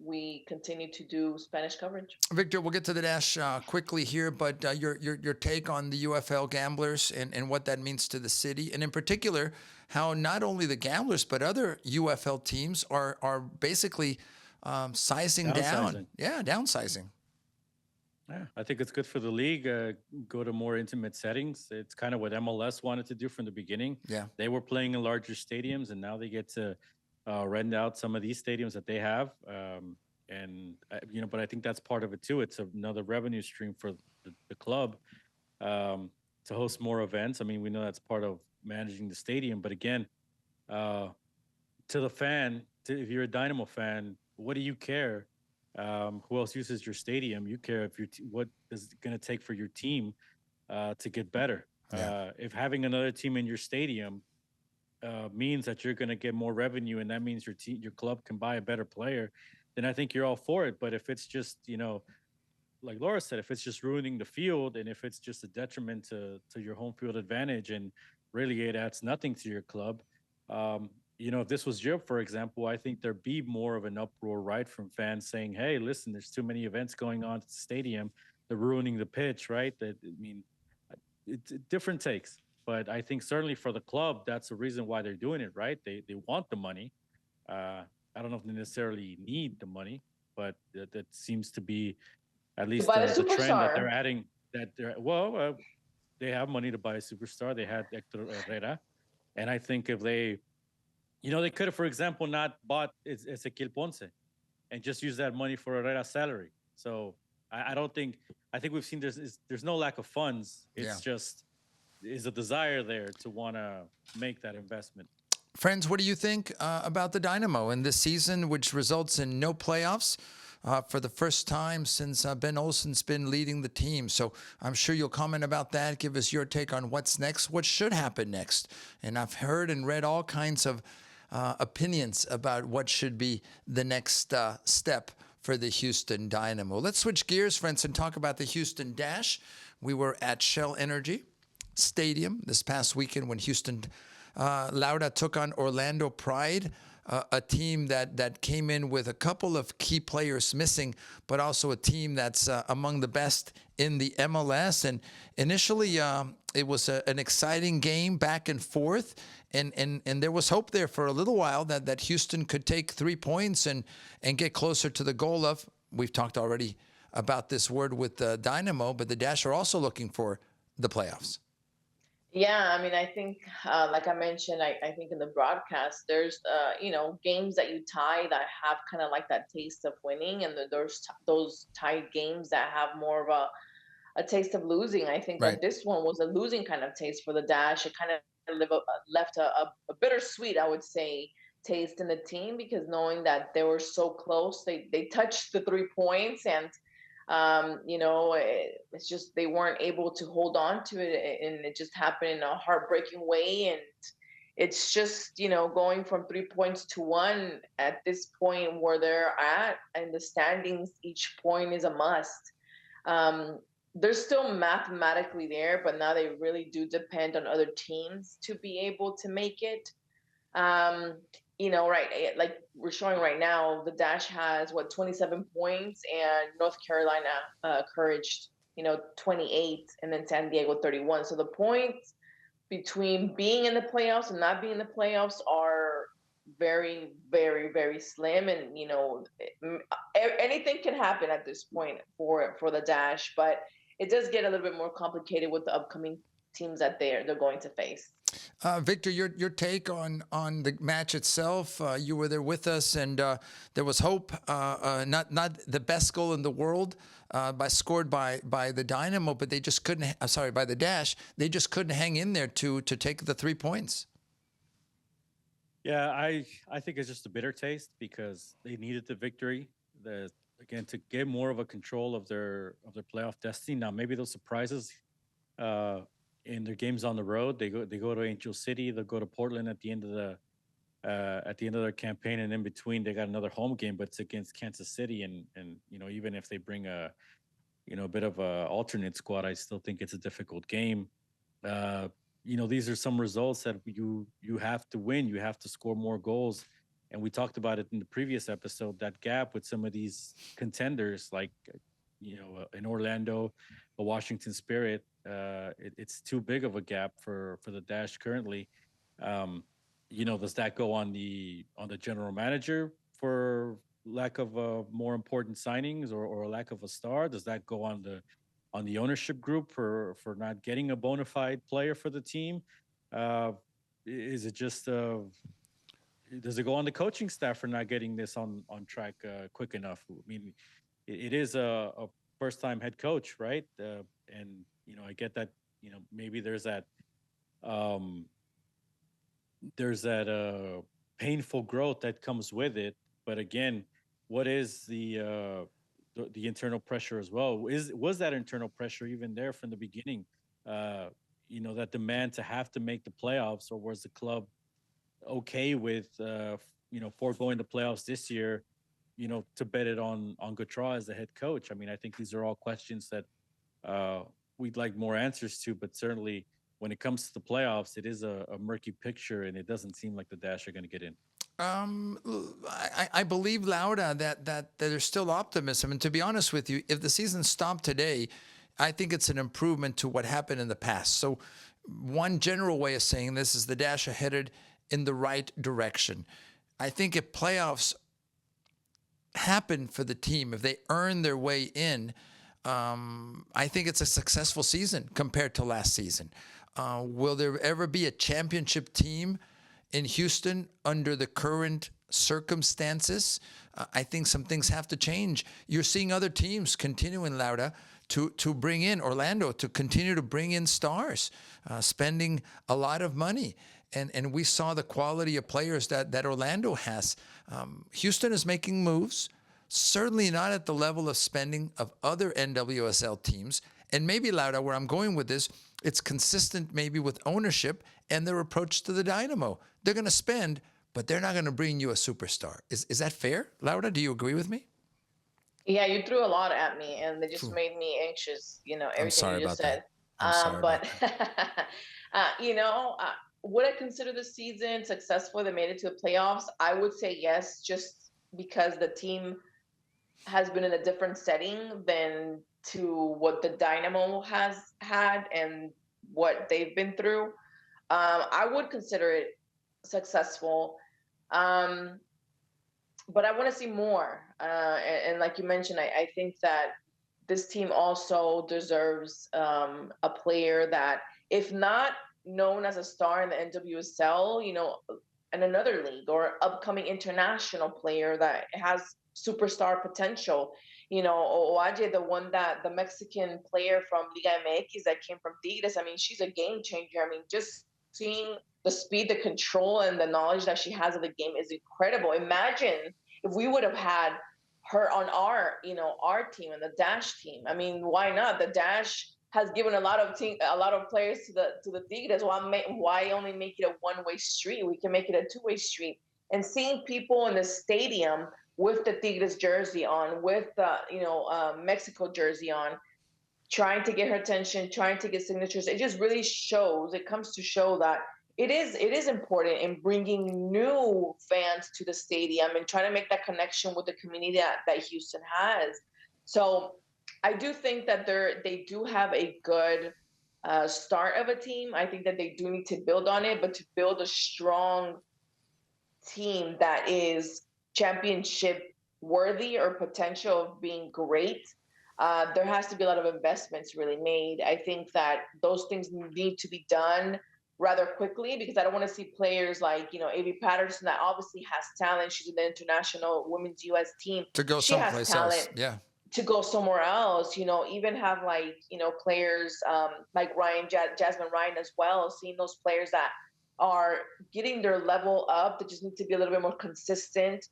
we continue to do Spanish coverage. Victor, we'll get to the Dash quickly here, but your take on the UFL gamblers and what that means to the city, and in particular, how not only the gamblers but other UFL teams are basically sizing down. Yeah, downsizing. Yeah, I think it's good for the league. Go to more intimate settings. It's kind of what MLS wanted to do from the beginning. Yeah, they were playing in larger stadiums, and now they get to rent out some of these stadiums that they have. But I think that's part of it too. It's another revenue stream for the club to host more events. I mean, we know that's part of managing the stadium. But again, to the fan, if you're a Dynamo fan, what do you care? Who else uses your stadium? You care if what is it going to take for your team to get better. Yeah. If having another team in your stadium means that you're going to get more revenue, and that means your club can buy a better player, then I think you're all for it. But if it's just, like Laura said, if it's just ruining the field, and if it's just a detriment to your home field advantage, and really it adds nothing to your club, if this was Europe, for example, I think there'd be more of an uproar, right, from fans saying, hey, listen, there's too many events going on at the stadium. They're ruining the pitch, right? It's different takes. But I think certainly for the club, that's the reason why they're doing it, right? They want the money. I don't know if they necessarily need the money, but that seems to be at least the trend that they're adding. They have money to buy a superstar. They had Victor Araiza. And I think if they could have, for example, not bought Ezequiel Ponce and just used that money for Herrera's salary. So I think we've seen there's no lack of funds. It's just is a desire there to want to make that investment. Friends, what do you think about the Dynamo in this season, which results in no playoffs for the first time since Ben Olsen's been leading the team? So I'm sure you'll comment about that. Give us your take on what's next, what should happen next. And I've heard and read all kinds of opinions about what should be the next step for the Houston Dynamo. Let's switch gears, friends, and talk about the Houston Dash. We were at Shell Energy Stadium this past weekend when Houston Laura took on Orlando Pride, a team that came in with a couple of key players missing, but also a team that's among the best in the MLS. And initially, it was an exciting game back and forth, and there was hope there for a little while that Houston could take 3 points and get closer to the goal of, we've talked already about this word with the Dynamo, but the Dash are also looking for the playoffs. Yeah, I mean, I think, like I mentioned, I think in the broadcast, there's, games that you tie that have kind of like that taste of winning, and there's those tied games that have more of a taste of losing. I think that this one was a losing kind of taste for the Dash. It kind of left a bittersweet, I would say, taste in the team, because knowing that they were so close, they touched the 3 points, and it's just they weren't able to hold on to it, and it just happened in a heartbreaking way. And it's just, going from 3 points to 1 at this point where they're at in the standings, each point is a must. They're still mathematically there, but now they really do depend on other teams to be able to make it. Right, like we're showing right now, the Dash has 27 points, and North Carolina, Courage, 28, and then San Diego 31. So the points between being in the playoffs and not being in the playoffs are very, very, very slim. And anything can happen at this point for the Dash, but it does get a little bit more complicated with the upcoming teams that they're going to face. Victor, your take on the match itself. You were there with us, and there was hope. Not the best goal in the world scored by the Dynamo, but they just couldn't. By the Dash, they just couldn't hang in there to take the 3 points. Yeah, I think it's just a bitter taste because they needed the victory. Again, to get more of a control of their playoff destiny. Now, maybe those surprises. In their games on the road, they go to Angel City, they'll go to Portland at the end of their campaign, and in between they got another home game, but it's against Kansas City, and even if they bring a bit of a alternate squad, I still think it's a difficult game. these are some results that you have to win. You have to score more goals. And we talked about it in the previous episode, that gap with some of these contenders, like, in Orlando, the Washington Spirit, it's too big of a gap for the Dash currently. Does that go on the general manager for lack of more important signings, or a lack of a star? Does that go on the ownership group for not getting a bona fide player for the team? Uh, is it just does it go on the coaching staff for not getting this on track quick enough? I mean, it is a first time head coach, right? And I get that. Maybe um, there's that painful growth that comes with it. But again, what is the internal pressure as well? Was that internal pressure even there from the beginning? Uh, that demand to have to make the playoffs, or was the club okay with foregoing the playoffs this year, to bet it on Gautrat as the head coach? I mean, I think these are all questions that we'd like more answers to, but certainly when it comes to the playoffs, it is a murky picture, and it doesn't seem like the Dash are going to get in. Um, I believe, Laura, that there's still optimism. And to be honest with you, if the season stopped today, I think it's an improvement to what happened in the past. So one general way of saying this is the Dash are headed in the right direction. I think if playoffs happen for the team, if they earn their way in, I think it's a successful season compared to last season. Will there ever be a championship team in Houston under the current circumstances? I think some things have to change. You're seeing other teams continuing, Laura, to bring in Orlando, to continue to bring in stars, spending a lot of money. And we saw the quality of players that Orlando has. Houston is making moves, certainly not at the level of spending of other NWSL teams. And maybe, Laura, where I'm going with this, it's consistent maybe with ownership and their approach to the Dynamo. They're going to spend, but they're not going to bring you a superstar. Is that fair? Laura, do you agree with me? Yeah, you threw a lot at me, and it just made me anxious. Everything you just said. But would I consider the season successful? They made it to the playoffs. I would say yes, just because the team has been in a different setting than to what the Dynamo has had and what they've been through. I would consider it successful, but I want to see more. And like you mentioned, I think that this team also deserves a player that, if not known as a star in the NWSL, in another league, or upcoming international player that has superstar potential. Oaje, the Mexican player from Liga MX that came from Tigres, I mean, she's a game changer. I mean, just seeing the speed, the control, and the knowledge that she has of the game is incredible. Imagine if we would have had her on our team and the Dash team. I mean, why not? The Dash has given a lot of players to the Tigres. Why only make it a one-way street? We can make it a two-way street. And seeing people in the stadium with the Tigres jersey on, with the Mexico jersey on, trying to get her attention, trying to get signatures, it just really shows. It comes to show that it is important in bringing new fans to the stadium and trying to make that connection with the community that Houston has. So I do think that they do have a good start of a team. I think that they do need to build on it, but to build a strong team that is championship worthy or potential of being great, there has to be a lot of investments really made. I think that those things need to be done rather quickly, because I don't want to see players like, Avi Patterson, that obviously has talent. She's in the international women's U.S. team. To go someplace else. Yeah. To go somewhere else, even have players like Jasmine Ryan as well, seeing those players that are getting their level up. They just need to be a little bit more consistent,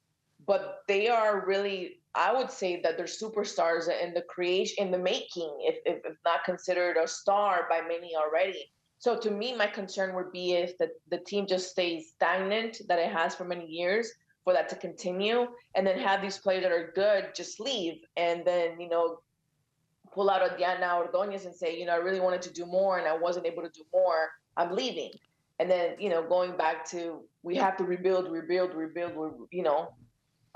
but they are really, I would say that they're superstars in the making, if not considered a star by many already. So to me, my concern would be if the team just stays stagnant, that it has for many years, for that to continue, and then have these players that are good just leave, and then pull out a Diana Ordonez and say, I really wanted to do more and I wasn't able to do more. I'm leaving. And then, going back to, we have to rebuild.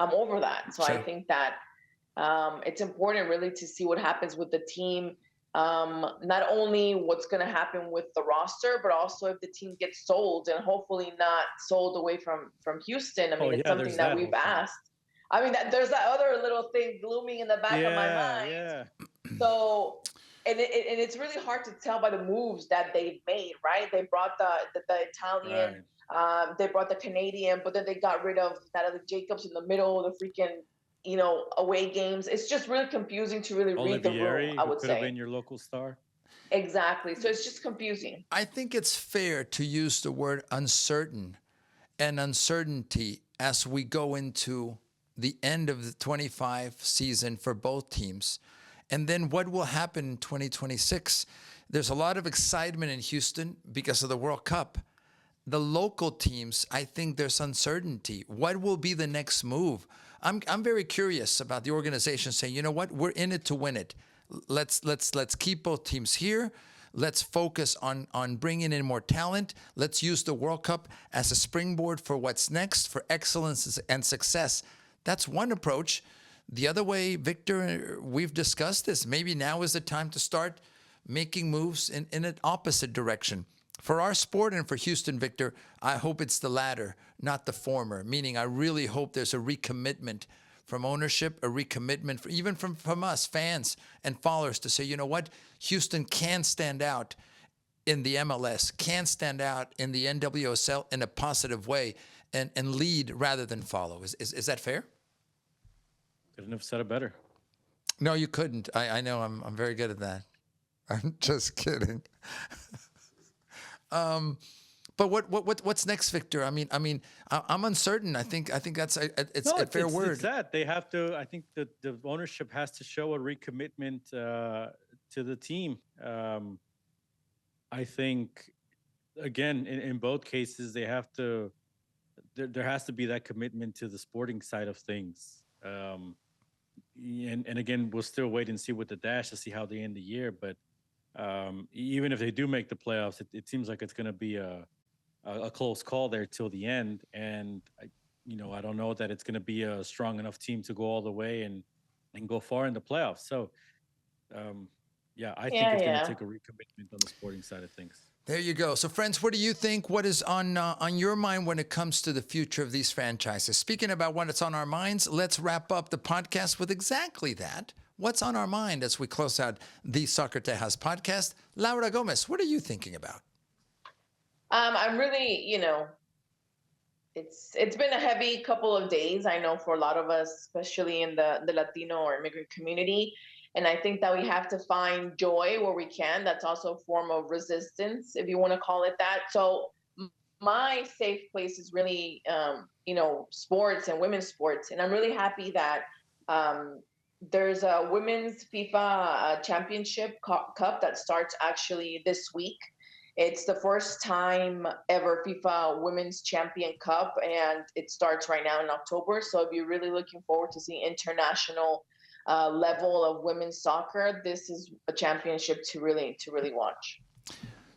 I'm over that. So I Sure. think that it's important really to see what happens with the team. Not only what's going to happen with the roster, but also if the team gets sold, and hopefully not sold away from Houston. I Oh mean, it's yeah, something there's that that we've hopefully. asked. I mean, there's that other little thing looming in the back of my Yeah, mind. yeah. So, and it's really hard to tell by the moves that they've made, right? They brought the Italian, Right. they brought the Canadian, but then they got rid of Natalie Jacobs in the middle of the freaking, away games. It's just really confusing to really read the room, Olivieri, I who would could have say. been your local star. Exactly. So it's just confusing. I think it's fair to use the word uncertain and uncertainty as we go into the end of the 25 season for both teams. And then what will happen in 2026? There's a lot of excitement in Houston because of the World Cup. The local teams, I think there's uncertainty. What will be the next move? I'm very curious about the organization saying, you know what, we're in it to win it. Let's keep both teams here. Let's focus on bringing in more talent. Let's use the World Cup as a springboard for what's next, for excellence and success. That's one approach. The other way, Victor, we've discussed this. Maybe now is the time to start making moves in an opposite direction. For our sport and for Houston, Victor, I hope it's the latter, not the former, meaning I really hope there's a recommitment from ownership, a recommitment even from us, fans and followers, to say, you know what, Houston can stand out in the MLS, can stand out in the NWSL in a positive way and lead rather than follow. Is that fair? Couldn't have said it better. No, you couldn't. I know I'm very good at that. I'm just kidding. But what's next, Victor? I mean, I'm uncertain. I think it's No, a fair word. It's that they have to. I think that the ownership has to show a recommitment to the team. I think, again, in both cases, they have to. There has to be that commitment to the sporting side of things. And again, we'll still wait and see with the Dash to see how they end the year. But even if they do make the playoffs, it seems like it's going to be a close call there till the end. And I don't know that it's going to be a strong enough team to go all the way and go far in the playoffs. So, I think it's going to take a recommitment on the sporting side of things. There you go. So, friends, what do you think? What is on your mind when it comes to the future of these franchises? Speaking about what it's on our minds, let's wrap up the podcast with exactly that. What's on our mind as we close out the Soccer Tejas podcast? Laura Gomez, what are you thinking about? I'm really, it's been a heavy couple of days, I know, for a lot of us, especially in the Latino or immigrant community. And I think that we have to find joy where we can. That's also a form of resistance, if you want to call it that. So my safe place is really, sports and women's sports. And I'm really happy that there's a women's FIFA championship cup that starts actually this week. It's the first time ever FIFA Women's Champion Cup, and it starts right now in October. So I'll be really looking forward to seeing international level of women's soccer. This is a championship to really watch.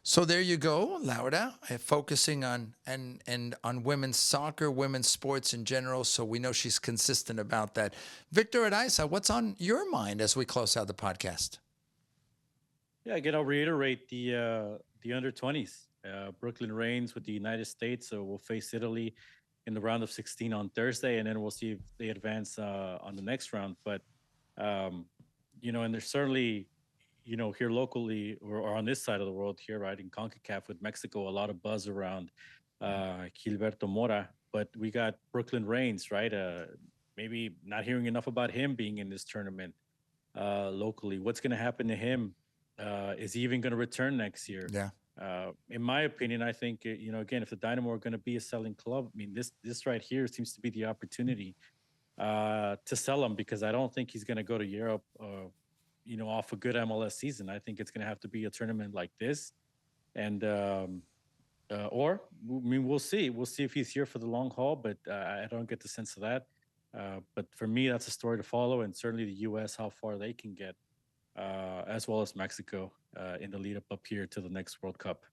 So there you go, Laura, focusing on on women's soccer, women's sports in general. So we know she's consistent about that. Victor Araiza, what's on your mind as we close out the podcast? Yeah, again, I'll reiterate the under-20s. Brooklyn Reigns with the United States, so we'll face Italy in the round of 16 on Thursday, and then we'll see if they advance on the next round. But and there's certainly, here locally or on this side of the world here, right, in CONCACAF with Mexico, a lot of buzz around Gilberto Mora. But we got Brooklyn Reigns, right? Maybe not hearing enough about him being in this tournament locally. What's going to happen to him? Is he even going to return next year? Yeah. In my opinion, I think, again, if the Dynamo are going to be a selling club, I mean, this right here seems to be the opportunity to sell him, because I don't think he's going to go to Europe, off a good MLS season. I think it's going to have to be a tournament like this. And, we'll see. We'll see if he's here for the long haul, but I don't get the sense of that. But for me, that's a story to follow, and certainly the U.S., how far they can get. As well as Mexico in the lead up here to the next World Cup.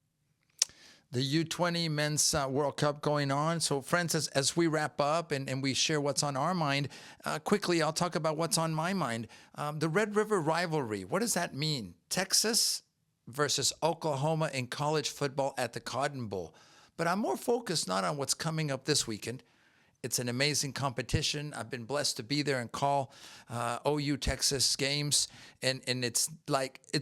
the U20 Men's World Cup going on. So, friends, as we wrap up and we share what's on our mind, quickly, I'll talk about what's on my mind. The Red River rivalry, what does that mean? Texas versus Oklahoma in college football at the Cotton Bowl. But I'm more focused not on what's coming up this weekend. It's an amazing competition. I've been blessed to be there and call OU Texas games, and it's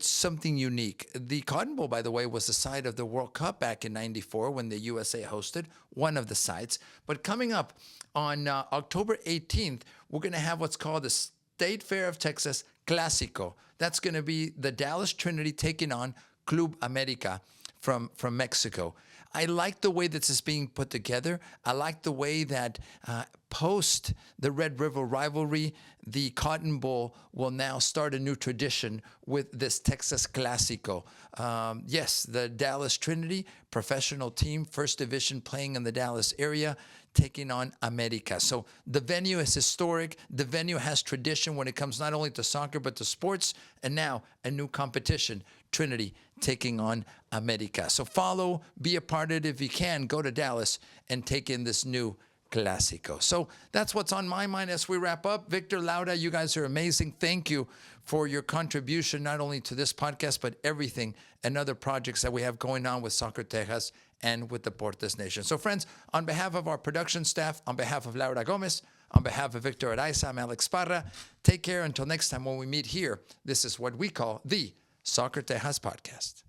something unique. The Cotton Bowl, by the way, was the site of the World Cup back in '94 when the USA hosted, one of the sites. But coming up on October 18th, we're going to have what's called the State Fair of Texas Clásico. That's going to be the Dallas Trinity taking on Club America from Mexico. I like the way this is being put together. I like the way that post the Red River rivalry, the Cotton Bowl will now start a new tradition with this Texas Clásico. Yes, the Dallas Trinity, professional team, first division playing in the Dallas area, taking on America. So the venue is historic. The venue has tradition when it comes not only to soccer, but to sports. And now a new competition, Trinity taking on America. So follow, be a part of it if you can. Go to Dallas and take in this new Clásico. So that's what's on my mind as we wrap up. Victor, Laura, you guys are amazing. Thank you for your contribution, not only to this podcast, but everything and other projects that we have going on with Soccer Tejas and with Deportes Nation. So friends, on behalf of our production staff, on behalf of Laura Gomez, on behalf of Victor Araiza, I'm Alex Parra. Take care until next time when we meet here. This is what we call the Soccer Tejas Podcast.